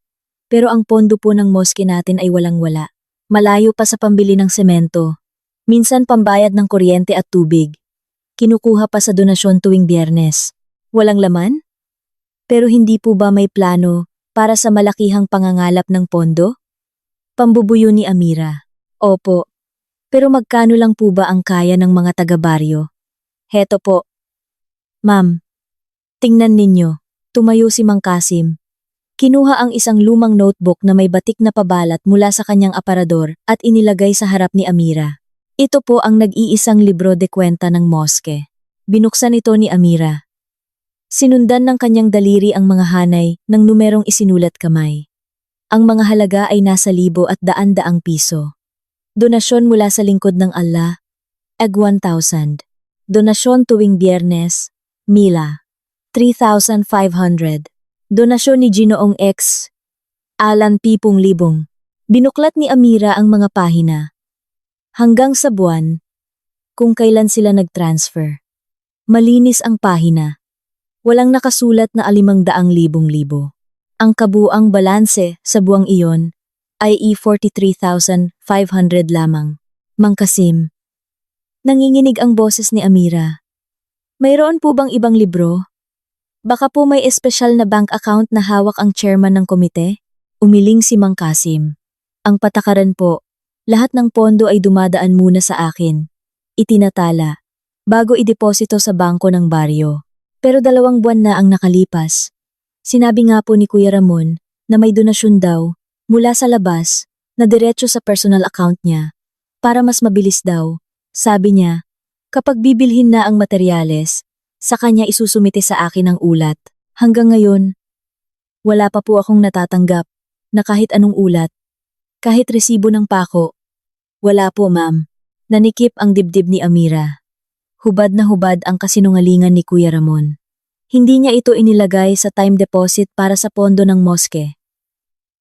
Pero ang pondo po ng moske natin ay walang-wala. Malayo pa sa pambili ng semento. Minsan pambayad ng kuryente at tubig. Kinukuha pa sa donasyon tuwing Biyernes. Walang laman? Pero hindi po ba may plano para sa malakihang pangangalap ng pondo? Pambubuyo ni Amira. Opo. Pero magkano lang po ba ang kaya ng mga taga-baryo? Heto po. Ma'am, tingnan ninyo. Tumayo si Mang Kasim. Kinuha ang isang lumang notebook na may batik na pabalat mula sa kanyang aparador at inilagay sa harap ni Amira. Ito po ang nag-iisang libro de kwenta ng moske. Binuksan ito ni Amira. Sinundan ng kanyang daliri ang mga hanay ng numerong isinulat kamay. Ang mga halaga ay nasa 1,000 at daan-daang piso. Donasyon mula sa lingkod ng Allah, ag 1,000. Donasyon tuwing Biyernes, Mila, 3,500. Donasyon ni Ginoong X, Alan 10,000. Binuklat ni Amira ang mga pahina. Hanggang sa buwan, kung kailan sila nag-transfer. Malinis ang pahina. Walang nakasulat na 500,000. Ang kabuang balanse sa buwang iyon ay 43,500 lamang. Mang Kasim. Nanginginig ang boses ni Amira. Mayroon po bang ibang libro? Baka po may espesyal na bank account na hawak ang chairman ng komite? Umiling si Mang Kasim. Ang patakaran po, lahat ng pondo ay dumadaan muna sa akin. Itinatala, bago ideposito sa bangko ng baryo. Pero 2 buwan na ang nakalipas. Sinabi nga po ni Kuya Ramon na may donasyon daw mula sa labas na diretso sa personal account niya para mas mabilis daw. Sabi niya, kapag bibilhin na ang materyales, sa kanya isusumite sa akin ang ulat. Hanggang ngayon, wala pa po akong natatanggap na kahit anong ulat. Kahit resibo ng pako. Wala po ma'am. Nanikip ang dibdib ni Amira. Hubad na hubad ang kasinungalingan ni Kuya Ramon. Hindi niya ito inilagay sa time deposit para sa pondo ng moske.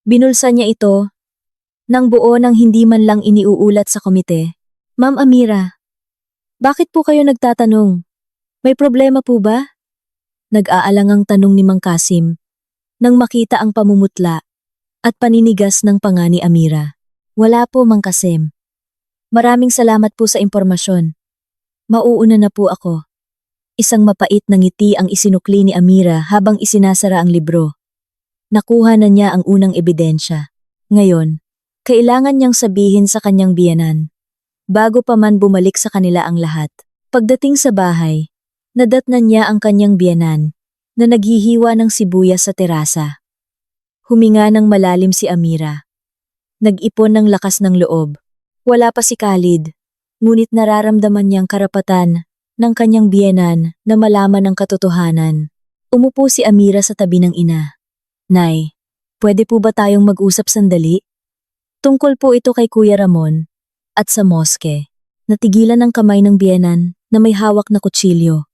Binulsa niya ito nang buo nang hindi man lang iniuulat sa komite. Ma'am Amira, bakit po kayo nagtatanong? May problema po ba? Nag-aalangang tanong ni Mang Kasim nang makita ang pamumutla at paninigas ng panga ni Amira. Wala po Mang Kasim. Maraming salamat po sa impormasyon. Mauuna na po ako. Isang mapait na ngiti ang isinukli ni Amira habang isinasara ang libro. Nakuha na niya ang unang ebidensya. Ngayon, kailangan niyang sabihin sa kanyang biyenan. Bago pa man bumalik sa kanila ang lahat. Pagdating sa bahay, nadatnan niya ang kanyang biyenan na naghihiwa ng sibuyas sa terasa. Huminga ng malalim si Amira. Nag-ipon ng lakas ng loob. Wala pa si Khalid, ngunit nararamdaman niyang karapatan ng kanyang biyenan na malaman ang katotohanan. Umupo si Amira sa tabi ng ina. Nay, pwede po ba tayong mag-usap sandali? Tungkol po ito kay Kuya Ramon at sa moske. Natigilan ang kamay ng biyenan na may hawak na kutsilyo.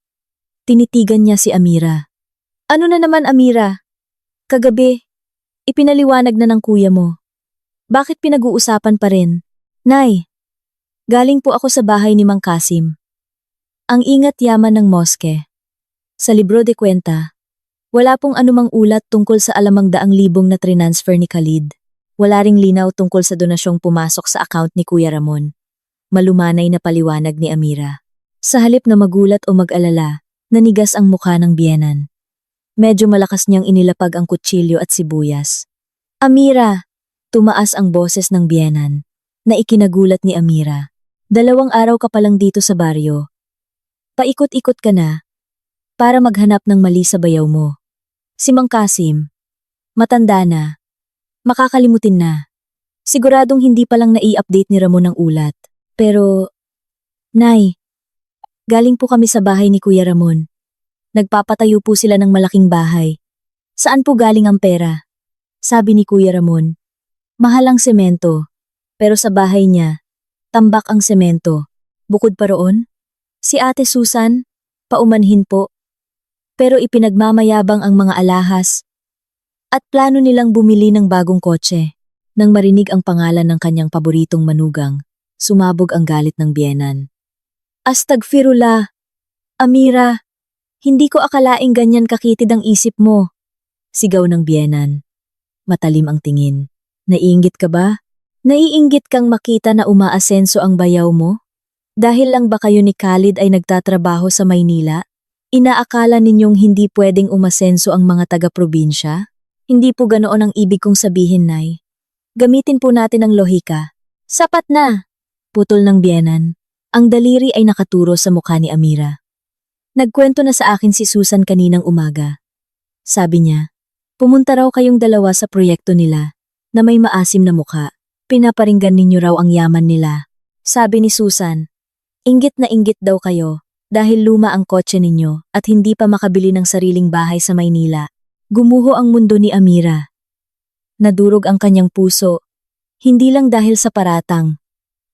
Tinitigan niya si Amira. Ano na naman Amira? Kagabi, ipinaliwanag na ng kuya mo. Bakit pinag-uusapan pa rin? Nay, galing po ako sa bahay ni Mang Kasim. Ang ingat yaman ng moske. Sa libro de kwenta, wala pong anumang ulat tungkol sa alamang 100,000 na transfer ni Khalid. Wala ring linaw tungkol sa donasyong pumasok sa account ni Kuya Ramon. Malumanay na paliwanag ni Amira. Sa halip na magulat o mag-alala, nanigas ang mukha ng biyenan. Medyo malakas niyang inilapag ang kutsilyo at sibuyas. Amira! Tumaas ang boses ng biyenan na ikinagulat ni Amira. 2 araw ka pa lang dito sa baryo. Paikot-ikot ka na para maghanap ng mali sa bayaw mo. Si Mang Kasim, matanda na, makakalimutin na. Siguradong hindi pa lang nai-update ni Ramon ang ulat. Pero, Nay, galing po kami sa bahay ni Kuya Ramon. Nagpapatayo po sila ng malaking bahay. Saan po galing ang pera? Sabi ni Kuya Ramon. Mahal ang semento. Pero sa bahay niya, tambak ang semento. Bukod pa roon, si Ate Susan, paumanhin po. Pero ipinagmamayabang ang mga alahas at plano nilang bumili ng bagong kotse. Nang marinig ang pangalan ng kanyang paboritong manugang, sumabog ang galit ng biyenan. Astagfirullah! Amira, hindi ko akalaing ganyan kakitid ang isip mo. Sigaw ng biyenan. Matalim ang tingin. Naiinggit ka ba? Naiinggit kang makita na umaasenso ang bayaw mo? Dahil lang ba kayo ni Khalid ay nagtatrabaho sa Maynila? Inaakala ninyong hindi pwedeng umasenso ang mga taga-probinsya? Hindi po ganoon ang ibig kong sabihin, Nay. Gamitin po natin ang lohika. Sapat na! Putol ng biyenan. Ang daliri ay nakaturo sa mukha ni Amira. Nagkwento na sa akin si Susan kaninang umaga. Sabi niya, pumunta raw kayong dalawa sa proyekto nila na may maasim na mukha. Pinaparinggan ninyo raw ang yaman nila. Sabi ni Susan, inggit na inggit daw kayo dahil luma ang kotse ninyo at hindi pa makabili ng sariling bahay sa Maynila. Gumuho ang mundo ni Amira. Nadurog ang kanyang puso, hindi lang dahil sa paratang,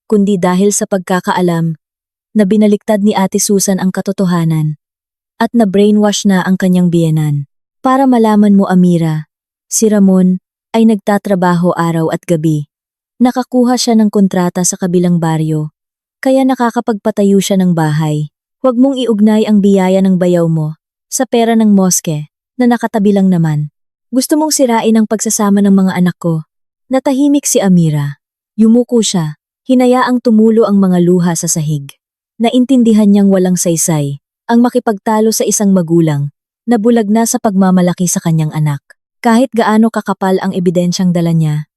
kundi dahil sa pagkakaalam na binaliktad ni Ate Susan ang katotohanan at na-brainwash na ang kanyang biyenan. Para malaman mo Amira, si Ramon ay nagtatrabaho araw at gabi. Nakakuha siya ng kontrata sa kabilang baryo, kaya nakakapagpatayo siya ng bahay. Huwag mong iugnay ang biyaya ng bayaw mo sa pera ng moske na nakatabi lang naman. Gusto mong sirain ang pagsasama ng mga anak ko. Natahimik si Amira. Yumuko siya. Hinayaang tumulo ang mga luha sa sahig. Naintindihan niyang walang saysay ang makipagtalo sa isang magulang na bulag na sa pagmamalaki sa kanyang anak. Kahit gaano kakapal ang ebidensyang dala niya.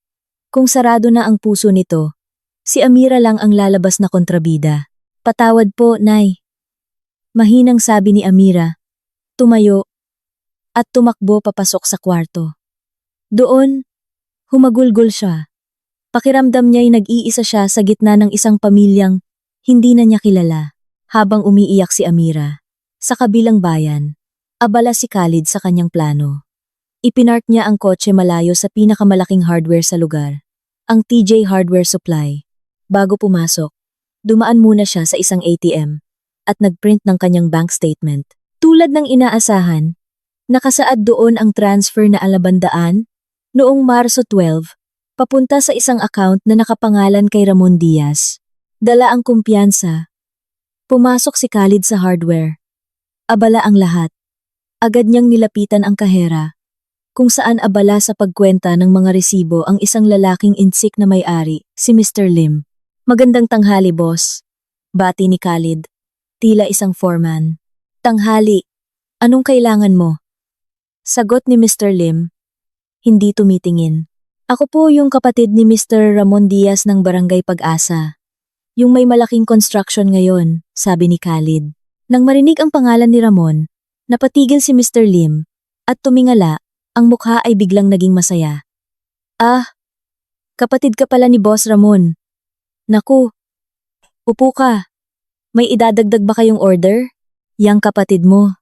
Kung sarado na ang puso nito, si Amira lang ang lalabas na kontrabida. Patawad po, Nay. Mahinang sabi ni Amira. Tumayo at tumakbo papasok sa kwarto. Doon, humagulgol siya. Pakiramdam niya'y nag-iisa siya sa gitna ng isang pamilyang hindi na niya kilala. Habang umiiyak si Amira, sa kabilang bayan, abala si Khalid sa kanyang plano. Ipinark niya ang kotse malayo sa pinakamalaking hardware sa lugar, ang TJ Hardware Supply. Bago pumasok, dumaan muna siya sa isang ATM at nagprint ng kanyang bank statement. Tulad ng inaasahan, nakasaad doon ang transfer na alabandaan noong Marso 12, papunta sa isang account na nakapangalan kay Ramon Diaz. Dala ang kumpiyansa. Pumasok si Khalid sa hardware. Abala ang lahat. Agad niyang nilapitan ang kahera, kung saan abala sa pagkwenta ng mga resibo ang isang lalaking insik na may-ari, si Mr. Lim. Magandang tanghali, boss. Bati ni Khalid. Tila isang foreman. Tanghali. Anong kailangan mo? Sagot ni Mr. Lim. Hindi tumitingin. Ako po yung kapatid ni Mr. Ramon Diaz ng Barangay Pag-asa. Yung may malaking construction ngayon, sabi ni Khalid. Nang marinig ang pangalan ni Ramon, napatigil si Mr. Lim at tumingala, ang mukha ay biglang naging masaya. Ah, kapatid ka pala ni Boss Ramon. Naku, upo ka. May idadagdag ba kayong order? Yang kapatid mo.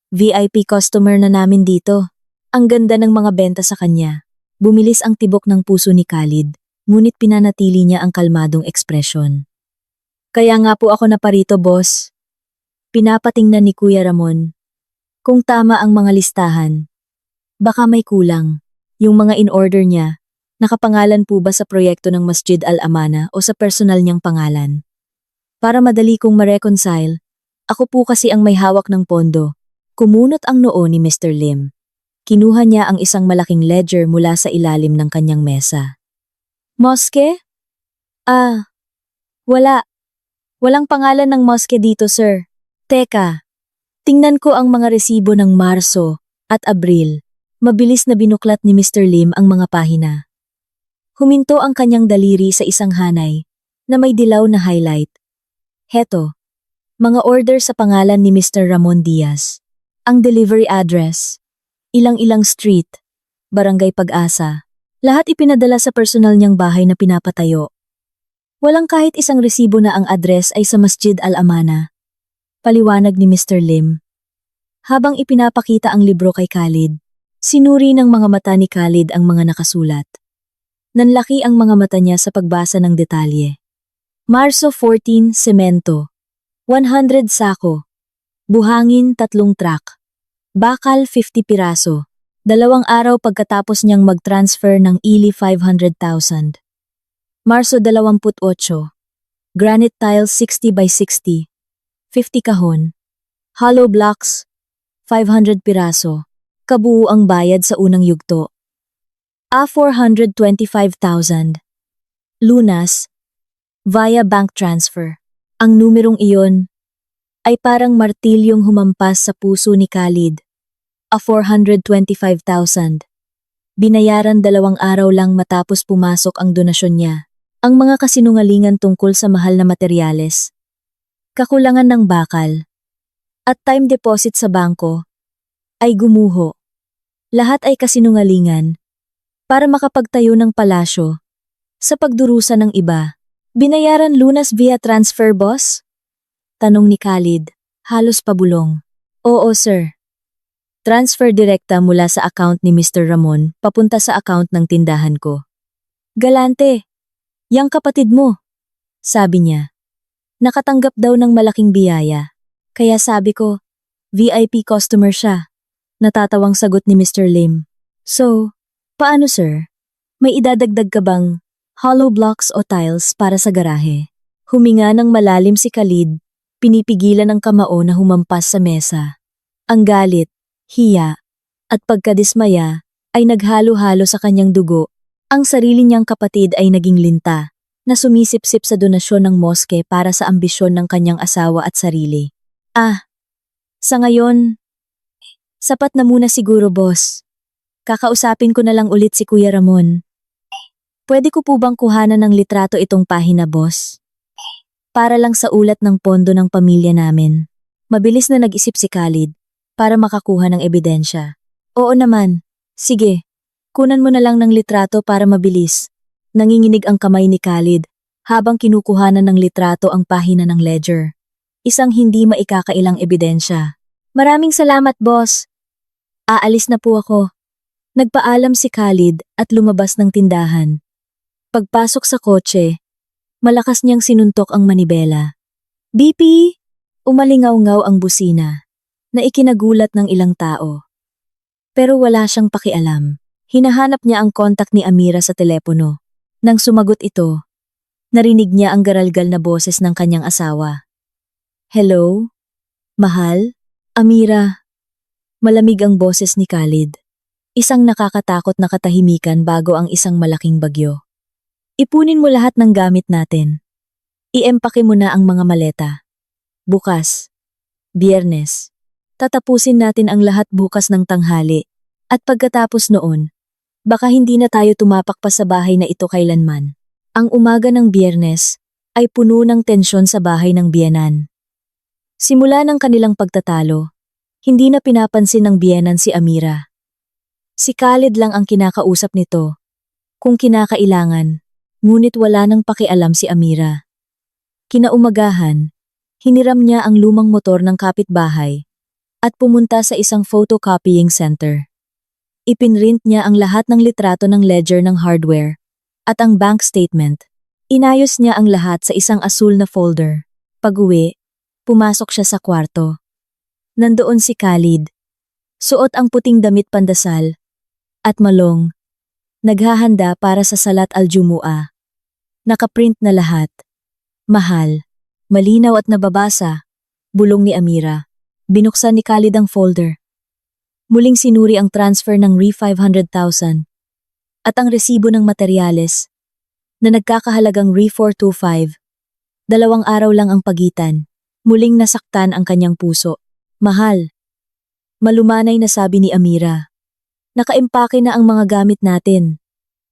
VIP customer na namin dito. Ang ganda ng mga benta sa kanya. Bumilis ang tibok ng puso ni Khalid, ngunit pinanatili niya ang kalmadong ekspresyon. Kaya nga po ako naparito, boss. Pinapatingnan ni Kuya Ramon. Kung tama ang mga listahan, baka may kulang. Yung mga in-order niya, nakapangalan po ba sa proyekto ng Masjid Al-Amana o sa personal niyang pangalan? Para madali kong ma-reconcile, ako po kasi ang may hawak ng pondo. Kumunot ang noo ni Mr. Lim. Kinuha niya ang isang malaking ledger mula sa ilalim ng kanyang mesa. Mosque? Wala. Walang pangalan ng mosque dito, sir. Teka, tingnan ko ang mga resibo ng Marso at Abril. Mabilis na binuklat ni Mr. Lim ang mga pahina. Huminto ang kanyang daliri sa isang hanay na may dilaw na highlight. Heto, mga order sa pangalan ni Mr. Ramon Diaz. Ang delivery address, ilang-ilang street, Barangay Pag-asa. Lahat ipinadala sa personal niyang bahay na pinapatayo. Walang kahit isang resibo na ang address ay sa Masjid Al-Amana. Paliwanag ni Mr. Lim. Habang ipinapakita ang libro kay Khalid, sinuri ng mga mata ni Khalid ang mga nakasulat. Nanlaki ang mga mata niya sa pagbasa ng detalye. Marso 14, semento. 100 sako. Buhangin 3 truck. Bakal 50 piraso. 2 araw pagkatapos niyang mag-transfer ng ili 500,000. Marso 28. Granite tiles 60 by 60. 50 kahon. Hollow blocks 500 piraso. Kabuo ang bayad sa unang yugto. 425,000. Lunas via bank transfer. Ang numerong iyon ay parang martilyong humampas sa puso ni Khalid. 425,000. Binayaran 2 araw lang matapos pumasok ang donasyon niya. Ang mga kasinungalingan tungkol sa mahal na materyales, kakulangan ng bakal, at time deposit sa bangko, ay gumuho. Lahat ay kasinungalingan para makapagtayo ng palasyo sa pagdurusa ng iba. Binayaran lunas via transfer, boss? Tanong ni Khalid, halos pabulong. Oo, sir. Transfer direkta mula sa account ni Mr. Ramon papunta sa account ng tindahan ko. Galante! Yang kapatid mo, sabi niya. Nakatanggap daw ng malaking biyaya. Kaya sabi ko, VIP customer siya. Natatawang sagot ni Mr. Lim. So, paano sir? May idadagdag ka bang hollow blocks o tiles para sa garahe? Huminga ng malalim si Khalid, pinipigilan ng kamao na humampas sa mesa. Ang galit, hiya, at pagkadismaya ay naghalo-halo sa kanyang dugo. Ang sarili niyang kapatid ay naging linta, na sumisipsip sa donasyon ng moske para sa ambisyon ng kanyang asawa at sarili. Sa ngayon, sapat na muna siguro, boss. Kakausapin ko na lang ulit si Kuya Ramon. Pwede ko po bang kuhanan ng litrato itong pahina, boss? Para lang sa ulat ng pondo ng pamilya namin. Mabilis na nag-isip si Khalid para makakuha ng ebidensya. Oo naman. Sige, kunan mo na lang ng litrato para mabilis. Nanginginig ang kamay ni Khalid habang kinukuhanan ng litrato ang pahina ng ledger. Isang hindi maikakailang ebidensya. Maraming salamat, boss. Aalis na po ako. Nagpaalam si Khalid at lumabas ng tindahan. Pagpasok sa kotse, malakas niyang sinuntok ang manibela. BP! Umalingaw-ngaw ang busina, na ikinagulat ng ilang tao. Pero wala siyang pakialam. Hinahanap niya ang kontak ni Amira sa telepono. Nang sumagot ito, narinig niya ang garalgal na boses ng kanyang asawa. Hello? Mahal? Amira? Malamig ang boses ni Khalid. Isang nakakatakot na katahimikan bago ang isang malaking bagyo. Ipunin mo lahat ng gamit natin. Iempake mo na ang mga maleta. Bukas. Biyernes. Tatapusin natin ang lahat bukas ng tanghali. At pagkatapos noon, baka hindi na tayo tumapak pa sa bahay na ito kailanman. Ang umaga ng Biyernes ay puno ng tensyon sa bahay ng biyenan. Simula ng kanilang pagtatalo, hindi na pinapansin ng biyenan si Amira. Si Khalid lang ang kinakausap nito, kung kinakailangan, ngunit wala nang pakialam si Amira. Kinaumagahan, hiniram niya ang lumang motor ng kapitbahay at pumunta sa isang photocopying center. Ipinrint niya ang lahat ng litrato ng ledger ng hardware at ang bank statement. Inayos niya ang lahat sa isang asul na folder. Pag-uwi, pumasok siya sa kwarto. Nandoon si Khalid. Suot ang puting damit pandasal at malong. Naghahanda para sa salat al-Jumu'ah. Nakaprint na lahat. Mahal. Malinaw at nababasa. Bulong ni Amira. Binuksan ni Khalid ang folder. Muling sinuri ang transfer ng Re-500,000 at ang resibo ng materyales na nagkakahalagang Re-425. 2 araw lang ang pagitan. Muling nasaktan ang kanyang puso. Mahal. Malumanay na sabi ni Amira. Nakaimpake na ang mga gamit natin.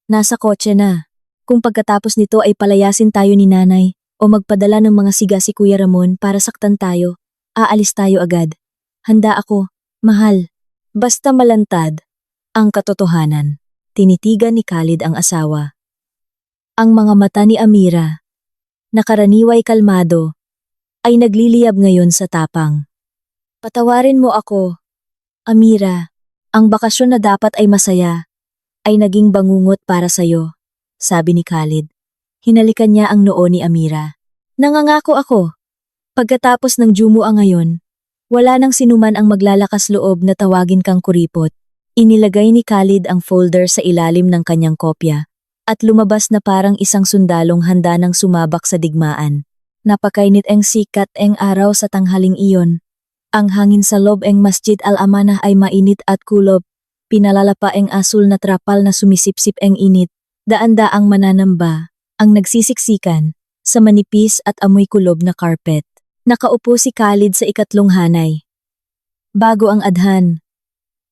Nasa kotse na. Kung pagkatapos nito ay palayasin tayo ni nanay o magpadala ng mga siga si Kuya Ramon para saktan tayo, aalis tayo agad. Handa ako, mahal. Basta malantad. Ang katotohanan. Tinitigan ni Khalid ang asawa. Ang mga mata ni Amira, nakaraniway kalmado, ay nagliliyab ngayon sa tapang. Patawarin mo ako, Amira. Ang bakasyon na dapat ay masaya, ay naging bangungot para sayo, sabi ni Khalid. Hinalikan niya ang noo ni Amira. Nangangako ako. Pagkatapos ng Jumu'ah ngayon, wala nang sinuman ang maglalakas loob na tawagin kang kuripot. Inilagay ni Khalid ang folder sa ilalim ng kanyang kopya at lumabas na parang isang sundalong handa ng sumabak sa digmaan. Napakainit ang sikat ang araw sa tanghaling iyon. Ang hangin sa loob ng Masjid al-Amanah ay mainit at kulob. Pinalalapa ang asul na trapal na sumisipsip ang init. Daan-daang mananamba ang nagsisiksikan sa manipis at amoy kulob na carpet. Nakaupo si Khalid sa ikatlong hanay. Bago ang adhan.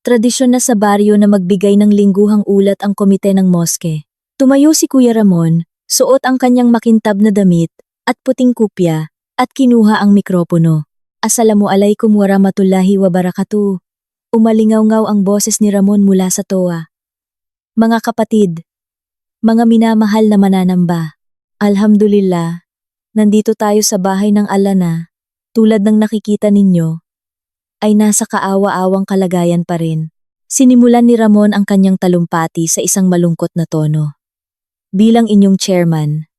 Tradisyon na sa baryo na magbigay ng lingguhang ulat ang komite ng moske. Tumayo si Kuya Ramon, suot ang kanyang makintab na damit at puting kupya at kinuha ang mikropono. Assalamualaikum warahmatullahi wabarakatuh. Umalingaw-ngaw ang boses ni Ramon mula sa toa. Mga kapatid, mga minamahal na mananamba, alhamdulillah, nandito tayo sa bahay ng Allah na, tulad ng nakikita ninyo, ay nasa kaawa-awang kalagayan pa rin. Sinimulan ni Ramon ang kanyang talumpati sa isang malungkot na tono. Bilang inyong chairman,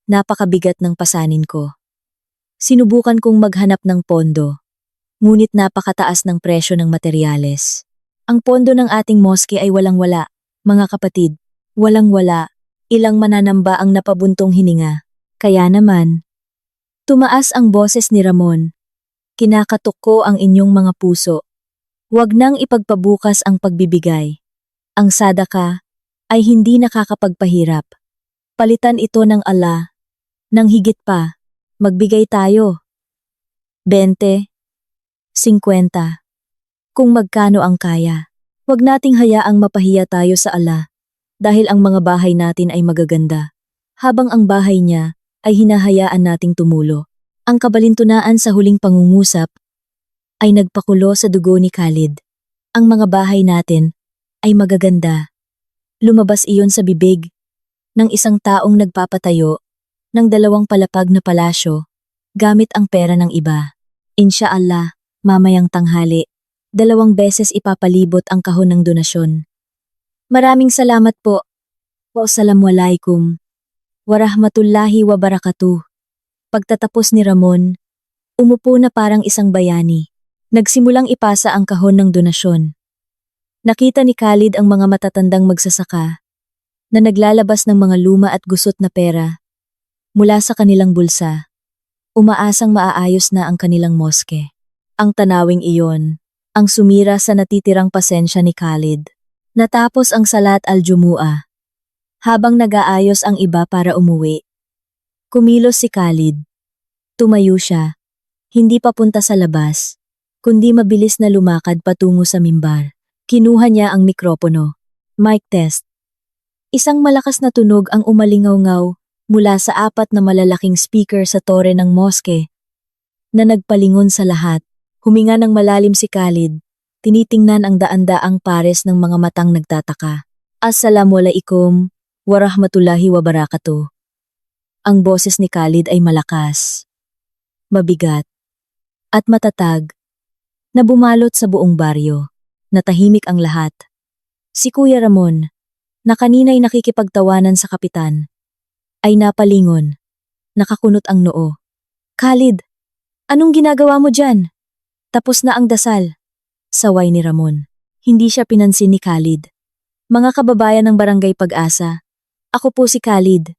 napakabigat ng pasanin ko. Sinubukan kong maghanap ng pondo, ngunit napakataas ng presyo ng materyales. Ang pondo ng ating moske ay walang-wala, mga kapatid, walang-wala, ilang mananamba ang napabuntong hininga. Kaya naman, tumaas ang boses ni Ramon. Kinakatok ko ang inyong mga puso. Huwag nang ipagpabukas ang pagbibigay. Ang sadaka ay hindi nakakapagpahirap. Palitan ito ng Allah. Nang higit pa, magbigay tayo. 20, 50. Kung magkano ang kaya. Huwag nating hayaang mapahiya tayo sa Allah dahil ang mga bahay natin ay magaganda. Habang ang bahay niya ay hinahayaan nating tumulo. Ang kabalintunaan sa huling pangungusap ay nagpakulo sa dugo ni Khalid. Ang mga bahay natin ay magaganda. Lumabas iyon sa bibig ng isang taong nagpapatayo ng 2 palapag na palasyo gamit ang pera ng iba. Insyaallah, mamayang tanghali, 2 beses ipapalibot ang kahon ng donasyon. Maraming salamat po. Wassalamualaikum warahmatullahi wabarakatuh. Pagtatapos ni Ramon, umupo na parang isang bayani. Nagsimulang ipasa ang kahon ng donasyon. Nakita ni Khalid ang mga matatandang magsasaka na naglalabas ng mga luma at gusot na pera mula sa kanilang bulsa. Umaasang maaayos na ang kanilang moske. Ang tanawing iyon ang sumira sa natitirang pasensya ni Khalid. Natapos ang salat al-Jumu'ah. Habang nag-aayos ang iba para umuwi, kumilos si Khalid. Tumayo siya, hindi papunta sa labas, kundi mabilis na lumakad patungo sa mimbar. Kinuha niya ang mikropono. Mic test. Isang malakas na tunog ang umalingaw-ngaw mula sa 4 na malalaking speaker sa tore ng moske na nagpalingon sa lahat. Huminga ng malalim si Khalid, tinitingnan ang daan-daang pares ng mga matang nagtataka. Assalamualaikum warahmatullahi wabarakatuh. Ang boses ni Khalid ay malakas, mabigat, at matatag, na bumalot sa buong baryo. Natahimik ang lahat. Si Kuya Ramon, na kanina'y nakikipagtawanan sa kapitan, ay napalingon, nakakunot ang noo. Khalid, anong ginagawa mo dyan? Tapos na ang dasal. Saway ni Ramon. Hindi siya pinansin ni Khalid. Mga kababayan ng Barangay Pag-asa, ako po si Khalid,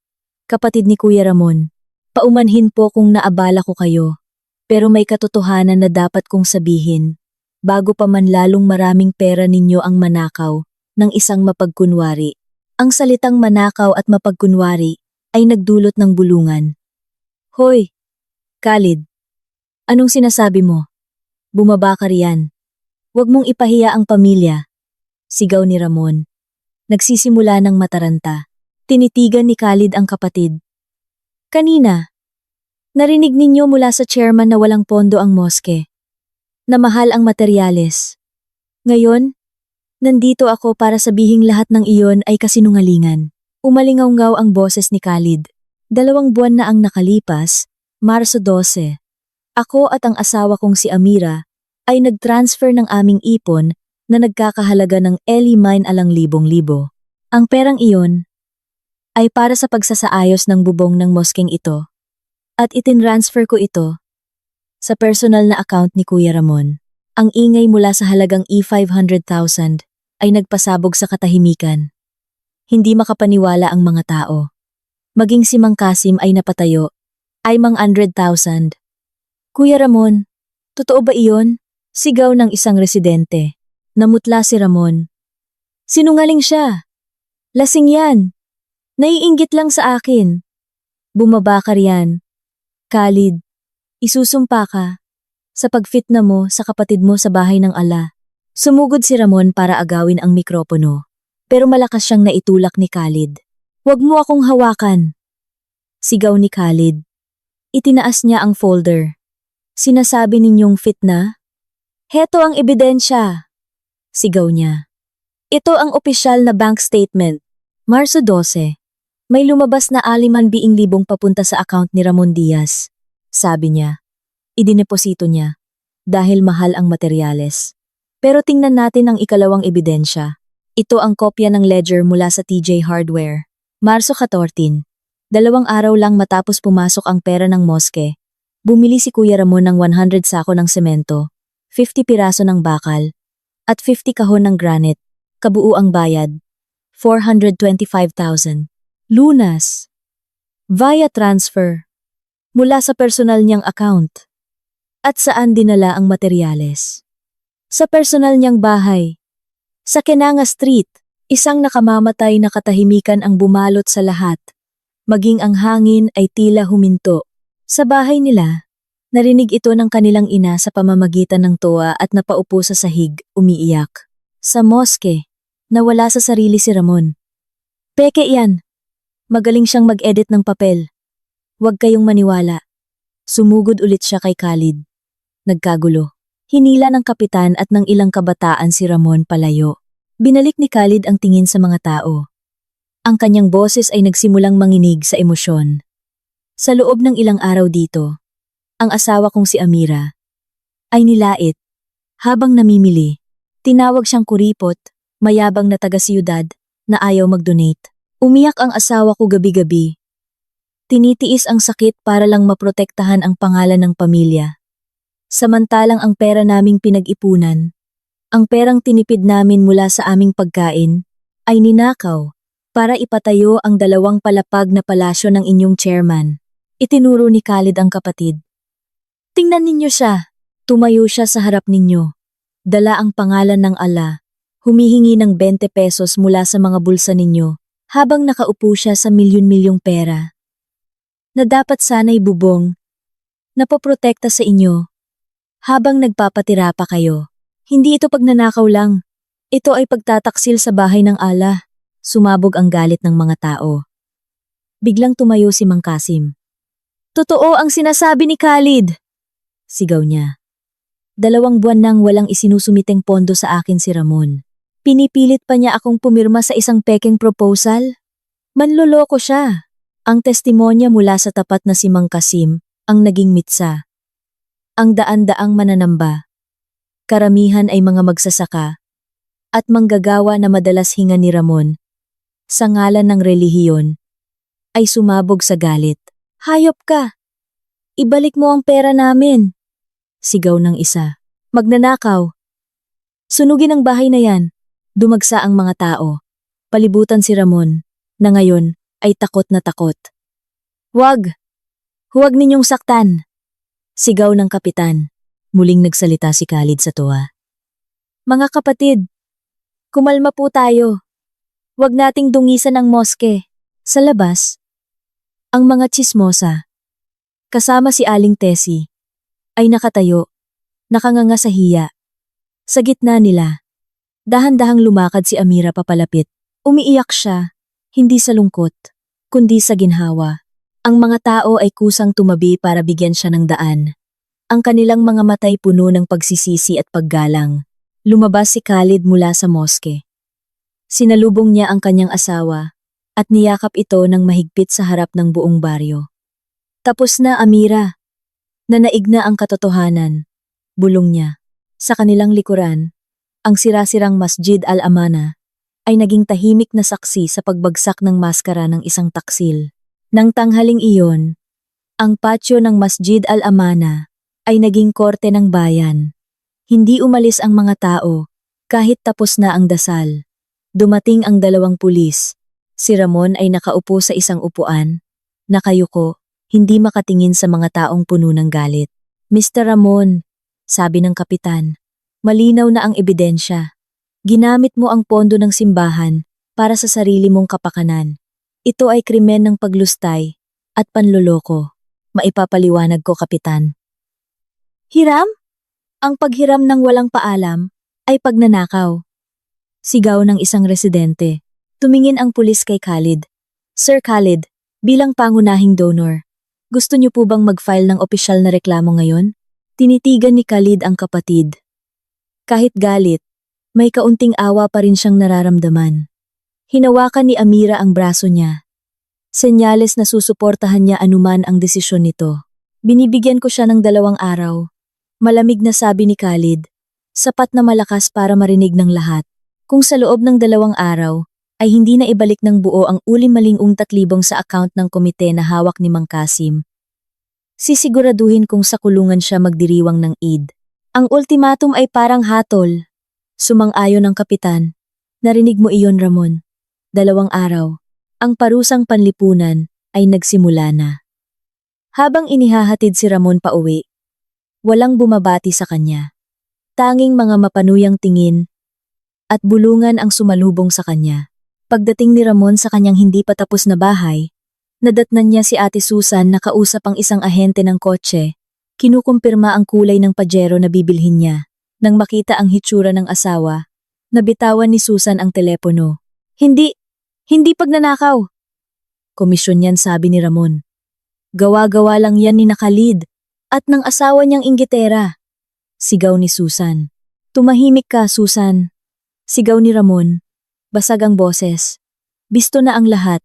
kapatid ni Kuya Ramon. Paumanhin po kung naabala ko kayo, pero may katotohanan na dapat kong sabihin, bago pa man lalong maraming pera ninyo ang manakaw ng isang mapagkunwari. Ang salitang manakaw at mapagkunwari ay nagdulot ng bulungan. Hoy, Khalid, anong sinasabi mo? Bumaba ka riyan. Huwag mong ipahiya ang pamilya. Sigaw ni Ramon. Nagsisimula ng mataranta. Tinitigan ni Khalid ang kapatid. Kanina, narinig ninyo mula sa chairman na walang pondo ang moske. Na mahal ang materyales. Ngayon, nandito ako para sabihing lahat ng iyon ay kasinungalingan. Umalingaw-ngaw ang boses ni Khalid. 2 buwan na ang nakalipas, Marso 12. Ako at ang asawa kong si Amira ay nag-transfer ng aming ipon na nagkakahalaga ng Mine alang libong-libo. Ang perang iyon ay para sa pagsasaayos ng bubong ng moskeng ito at itinransfer ko ito sa personal na account ni Kuya Ramon. Ang ingay mula sa halagang 500,000 ay nagpasabog sa katahimikan. Hindi makapaniwala ang mga tao. Maging si Mang Kasim ay napatayo, ay Mang 100,000. Kuya Ramon, totoo ba iyon? Sigaw ng isang residente. Namutla si Ramon. Sinungaling siya. Lasing yan. Naiinggit lang sa akin. Bumaba ka riyan. Khalid, isusumpa ka sa pagfitna mo sa kapatid mo sa bahay ng Allah. Sumugod si Ramon para agawin ang mikropono, pero malakas siyang naitulak ni Khalid. Huwag mo akong hawakan. Sigaw ni Khalid. Itinaas niya ang folder. Sinasabi ninyong fitna? Heto ang ebidensya. Sigaw niya. Ito ang opisyal na bank statement. Marso 12. May lumabas na 50,000 papunta sa account ni Ramon Diaz. Sabi niya. Idineposito niya. Dahil mahal ang materyales. Pero tingnan natin ang ikalawang ebidensya. Ito ang kopya ng ledger mula sa TJ Hardware. Marso 14. 2 araw lang matapos pumasok ang pera ng moske. Bumili si Kuya Ramon ng 100 sako ng semento, 50 piraso ng bakal, at 50 kahon ng granite. Kabuo ang bayad, 425,000. Lunas. Via transfer. Mula sa personal niyang account. At saan dinala ang materyales? Sa personal niyang bahay. Sa Kenanga Street. Isang nakamamatay na katahimikan ang bumalot sa lahat. Maging ang hangin ay tila huminto. Sa bahay nila, narinig ito ng kanilang ina sa pamamagitan ng toa at napaupo sa sahig, umiiyak. Sa moske, nawala sa sarili si Ramon. Peke yan. Magaling siyang mag-edit ng papel. Huwag kayong maniwala. Sumugod ulit siya kay Khalid. Nagkagulo. Hinila ng kapitan at ng ilang kabataan si Ramon palayo. Binalik ni Khalid ang tingin sa mga tao. Ang kanyang boses ay nagsimulang manginig sa emosyon. Sa loob ng ilang araw dito, ang asawa kong si Amira ay nilait. Habang namimili, tinawag siyang kuripot, mayabang na taga-siyudad na ayaw mag-donate. Umiyak ang asawa ko gabi-gabi. Tinitiis ang sakit para lang maprotektahan ang pangalan ng pamilya. Samantalang ang pera naming pinag-ipunan, ang perang tinipid namin mula sa aming pagkain, ay ninakaw para ipatayo ang 2 palapag na palasyo ng inyong chairman. Itinuro ni Khalid ang kapatid. Tingnan ninyo siya. Tumayo siya sa harap ninyo. Dala ang pangalan ng Allah. Humihingi ng 20 pesos mula sa mga bulsa ninyo habang nakaupo siya sa milyon-milyong pera. Na dapat sana'y bubong. Napoprotekta sa inyo. Habang nagpapatira pa kayo. Hindi ito pagnanakaw lang. Ito ay pagtataksil sa bahay ng Allah. Sumabog ang galit ng mga tao. Biglang tumayo si Mang Kasim. Totoo ang sinasabi ni Khalid! Sigaw niya. 2 buwan nang walang isinusumiteng pondo sa akin si Ramon. Pinipilit pa niya akong pumirma sa isang pekeng proposal? Manloloko siya. Ang testimonya mula sa tapat na si Mang Kasim ang naging mitsa. Ang daan-daang mananamba. Karamihan ay mga magsasaka at manggagawa na madalas hinga ni Ramon sa ngalan ng relihiyon ay sumabog sa galit. Hayop ka! Ibalik mo ang pera namin! Sigaw ng isa. Magnanakaw! Sunugin ang bahay na yan! Dumagsa ang mga tao. Palibutan si Ramon na ngayon ay takot na takot. Huwag! Huwag ninyong saktan! Sigaw ng kapitan. Muling nagsalita si Khalid sa tuwa. Mga kapatid, kumalma po tayo. Huwag nating dungisan ang moske. Sa labas, ang mga tsismosa, kasama si Aling Tessie, ay nakatayo, nakanganga sa hiya. Sa gitna nila, dahan-dahang lumakad si Amira papalapit. Umiiyak siya, hindi sa lungkot, kundi sa ginhawa. Ang mga tao ay kusang tumabi para bigyan siya ng daan. Ang kanilang mga matay puno ng pagsisisi at paggalang. Lumabas si Khalid mula sa moske. Sinalubong niya ang kanyang asawa at niyakap ito ng mahigpit sa harap ng buong baryo. Tapos na, Amira. Nanaig na ang katotohanan. Bulong niya. Sa kanilang likuran, ang sirasirang Masjid Al-Amana ay naging tahimik na saksi sa pagbagsak ng maskara ng isang taksil. Nang tanghaling iyon, ang patio ng Masjid Al-Amana ay naging korte ng bayan. Hindi umalis ang mga tao kahit tapos na ang dasal. Dumating ang 2 pulis. Si Ramon ay nakaupo sa isang upuan, nakayuko, hindi makatingin sa mga taong puno ng galit. Mr. Ramon, sabi ng kapitan, malinaw na ang ebidensya. Ginamit mo ang pondo ng simbahan para sa sarili mong kapakanan. Ito ay krimen ng paglustay at panloloko. Maipapaliwanag ko, kapitan. Hiram? Ang paghiram ng walang paalam ay pagnanakaw. Sigaw ng isang residente. Tumingin ang pulis kay Khalid. Sir Khalid, bilang pangunahing donor, gusto niyo po bang mag-file ng opisyal na reklamo ngayon? Tinitigan ni Khalid ang kapatid. Kahit galit, may kaunting awa pa rin siyang nararamdaman. Hinawakan ni Amira ang braso niya. Senyales na susuportahan niya anuman ang desisyon nito. Binibigyan ko siya ng 2 araw. Malamig na sabi ni Khalid. Sapat na malakas para marinig ng lahat. Kung sa loob ng 2 araw, ay hindi na ibalik ng buo ang ulim-maling 3,000 sa account ng komite na hawak ni Mang Kasim. Sisiguraduhin kung sa kulungan siya magdiriwang ng Eid. Ang ultimatum ay parang hatol. Sumang-ayon ang kapitan. Narinig mo iyon, Ramon. 2 araw. Ang parusang panlipunan ay nagsimula na. Habang inihahatid si Ramon pauwi, walang bumabati sa kanya. Tanging mga mapanuyang tingin at bulungan ang sumalubong sa kanya. Pagdating ni Ramon sa kanyang hindi pa tapos na bahay, nadatnan niya si Ate Susan na kausap ang isang ahente ng kotse. Kinukumpirma ang kulay ng Pajero na bibilhin niya. Nang makita ang hitsura ng asawa, nabitawan ni Susan ang telepono. Hindi pagnanakaw. Komisyon yan, sabi ni Ramon. Gawa-gawa lang yan ni Khalid at ng asawa niyang inggitera. Sigaw ni Susan. Tumahimik ka, Susan. Sigaw ni Ramon. Basag ang boses. Bisto na ang lahat.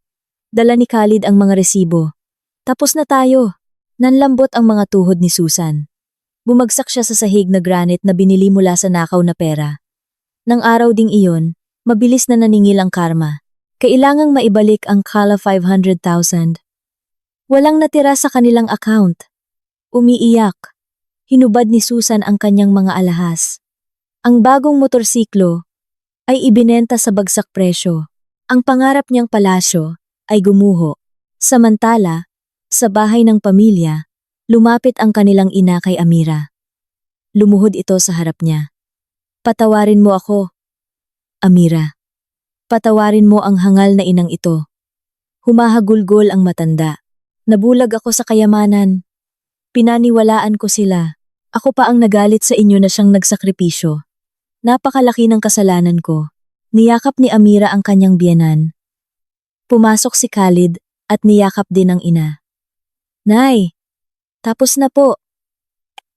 Dala ni Khalid ang mga resibo. Tapos na tayo. Nanlambot ang mga tuhod ni Susan. Bumagsak siya sa sahig na granite na binili mula sa nakaw na pera. Nang araw ding iyon, mabilis na naningil ang karma. Kailangang maibalik ang kala 500,000. Walang natira sa kanilang account. Umiiyak. Hinubad ni Susan ang kanyang mga alahas. Ang bagong motorsiklo ay ibinenta sa bagsak presyo. Ang pangarap niyang palasyo ay gumuho. Samantala, sa bahay ng pamilya, lumapit ang kanilang ina kay Amira. Lumuhod ito sa harap niya. Patawarin mo ako, Amira. Patawarin mo ang hangal na inang ito. Humahagulgol ang matanda. Nabulag ako sa kayamanan. Pinaniwalaan ko sila. Ako pa ang nagalit sa inyo na siyang nagsakripisyo. Napakalaki ng kasalanan ko. Niyakap ni Amira ang kanyang biyenan. Pumasok si Khalid at niyakap din ang ina. Nay! Tapos na po.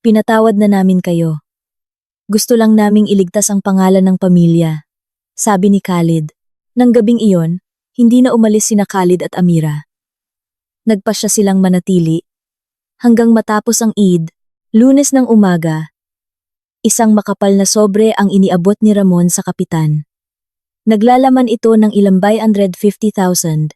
Pinatawad na namin kayo. Gusto lang naming iligtas ang pangalan ng pamilya, sabi ni Khalid. Nang gabing iyon, hindi na umalis sina Khalid at Amira. Nagpasya silang manatili. Hanggang matapos ang Eid, Lunes ng umaga, isang makapal na sobre ang iniabot ni Ramon sa kapitan. Naglalaman ito ng ilang 150,000,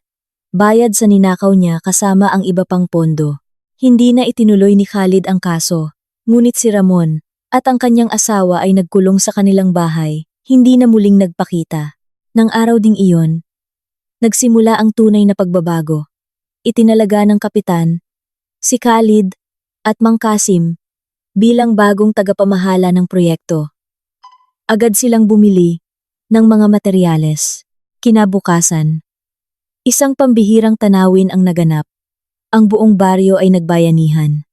bayad sa ninakaw niya kasama ang iba pang pondo. Hindi na itinuloy ni Khalid ang kaso, ngunit si Ramon at ang kanyang asawa ay nagkulong sa kanilang bahay, hindi na muling nagpakita. Nang araw ding iyon, nagsimula ang tunay na pagbabago. Itinalaga ng kapitan, si Khalid at Mang Kasim bilang bagong tagapamahala ng proyekto. Agad silang bumili ng mga materyales. Kinabukasan, isang pambihirang tanawin ang naganap. Ang buong baryo ay nagbayanihan.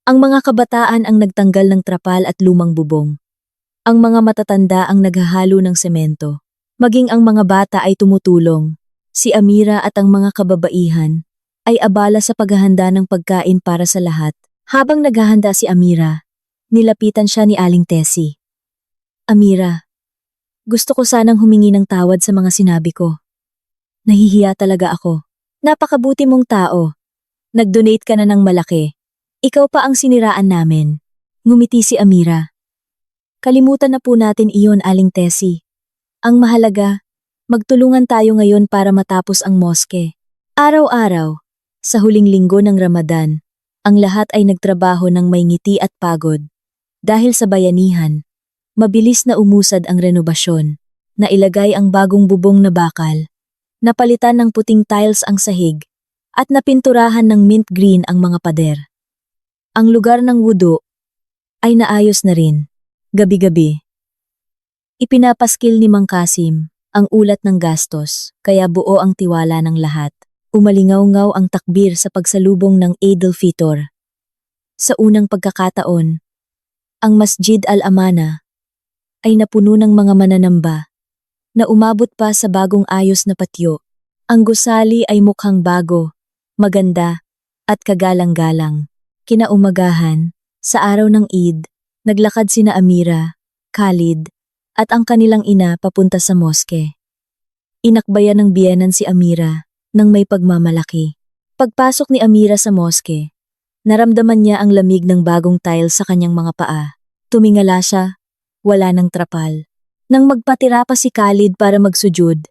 Ang mga kabataan ang nagtanggal ng trapal at lumang bubong. Ang mga matatanda ang naghahalo ng semento. Maging ang mga bata ay tumutulong. Si Amira at ang mga kababaihan ay abala sa paghahanda ng pagkain para sa lahat. Habang naghahanda si Amira, nilapitan siya ni Aling Tessie. Amira, gusto ko sanang humingi ng tawad sa mga sinabi ko. Nahihiya talaga ako. Napakabuti mong tao. Nag-donate ka na ng malaki. Ikaw pa ang siniraan namin. Ngumiti si Amira. Kalimutan na po natin iyon, Aling Tessie. Ang mahalaga, magtulungan tayo ngayon para matapos ang moske. Araw-araw, sa huling linggo ng Ramadan, ang lahat ay nagtrabaho ng may ngiti at pagod. Dahil sa bayanihan, mabilis na umusad ang renobasyon. Nailagay ang bagong bubong na bakal. Napalitan ng puting tiles ang sahig at napinturahan ng mint green ang mga pader. Ang lugar ng wudu ay naayos na rin, gabi-gabi. Ipinapaskil ni Mang Kasim ang ulat ng gastos, kaya buo ang tiwala ng lahat. Umalingaw-ngaw ang takbir sa pagsalubong ng Eid al-Fitr. Sa unang pagkakataon, ang Masjid al-Amana ay napuno ng mga mananamba na umabot pa sa bagong ayos na patio. Ang gusali ay mukhang bago, maganda, at kagalang-galang. Kinaumagahan, sa araw ng Eid, naglakad sina Amira, Khalid, at ang kanilang ina papunta sa moske. Inakbayan ng biyenan si Amira nang may pagmamalaki. Pagpasok ni Amira sa moske, naramdaman niya ang lamig ng bagong tile sa kanyang mga paa. Tumingala siya, wala ng trapal. Nang magpatira pa si Khalid para magsujud,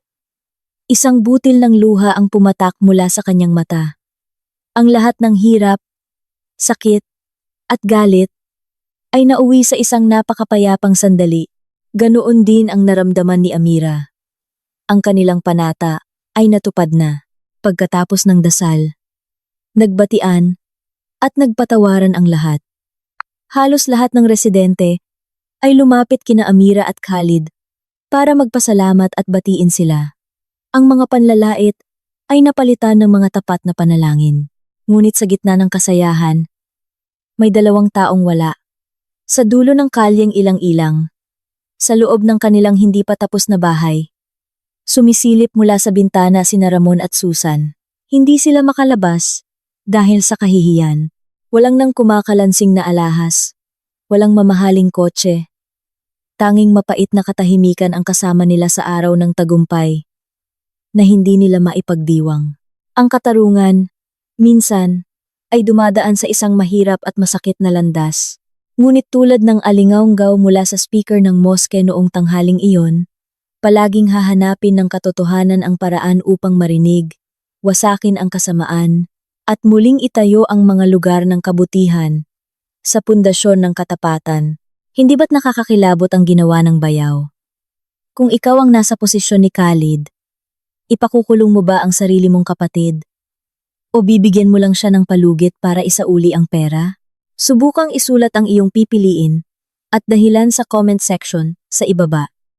isang butil ng luha ang pumatak mula sa kanyang mata. Ang lahat ng hirap, sakit, at galit ay nauwi sa isang napakapayapang sandali. Ganoon din ang naramdaman ni Amira. Ang kanilang panata ay natupad na. Pagkatapos ng dasal, nagbatian at nagpatawaran ang lahat. Halos lahat ng residente ay lumapit kina Amira at Khalid para magpasalamat at batiin sila. Ang mga panlalait ay napalitan ng mga tapat na panalangin. Ngunit sa gitna ng kasayahan, may dalawang taong wala. Sa dulo ng kalyeng ilang-ilang, sa loob ng kanilang hindi pa tapos na bahay, sumisilip mula sa bintana sina Ramon at Susan. Hindi sila makalabas dahil sa kahihiyan. Walang nang kumakalansing na alahas, walang mamahaling kotse. Tanging mapait na katahimikan ang kasama nila sa araw ng tagumpay na hindi nila maipagdiwang. Ang katarungan, minsan, ay dumadaan sa isang mahirap at masakit na landas. Ngunit tulad ng alingaw-ngaw mula sa speaker ng moske noong tanghaling iyon, palaging hahanapin ng katotohanan ang paraan upang marinig, wasakin ang kasamaan, at muling itayo ang mga lugar ng kabutihan sa pundasyon ng katapatan. Hindi ba't nakakakilabot ang ginawa ng bayaw? Kung ikaw ang nasa posisyon ni Khalid, ipakukulong mo ba ang sarili mong kapatid? O bibigyan mo lang siya ng palugit para isauli ang pera? Subukang isulat ang iyong pipiliin at dahilan sa comment section sa ibaba.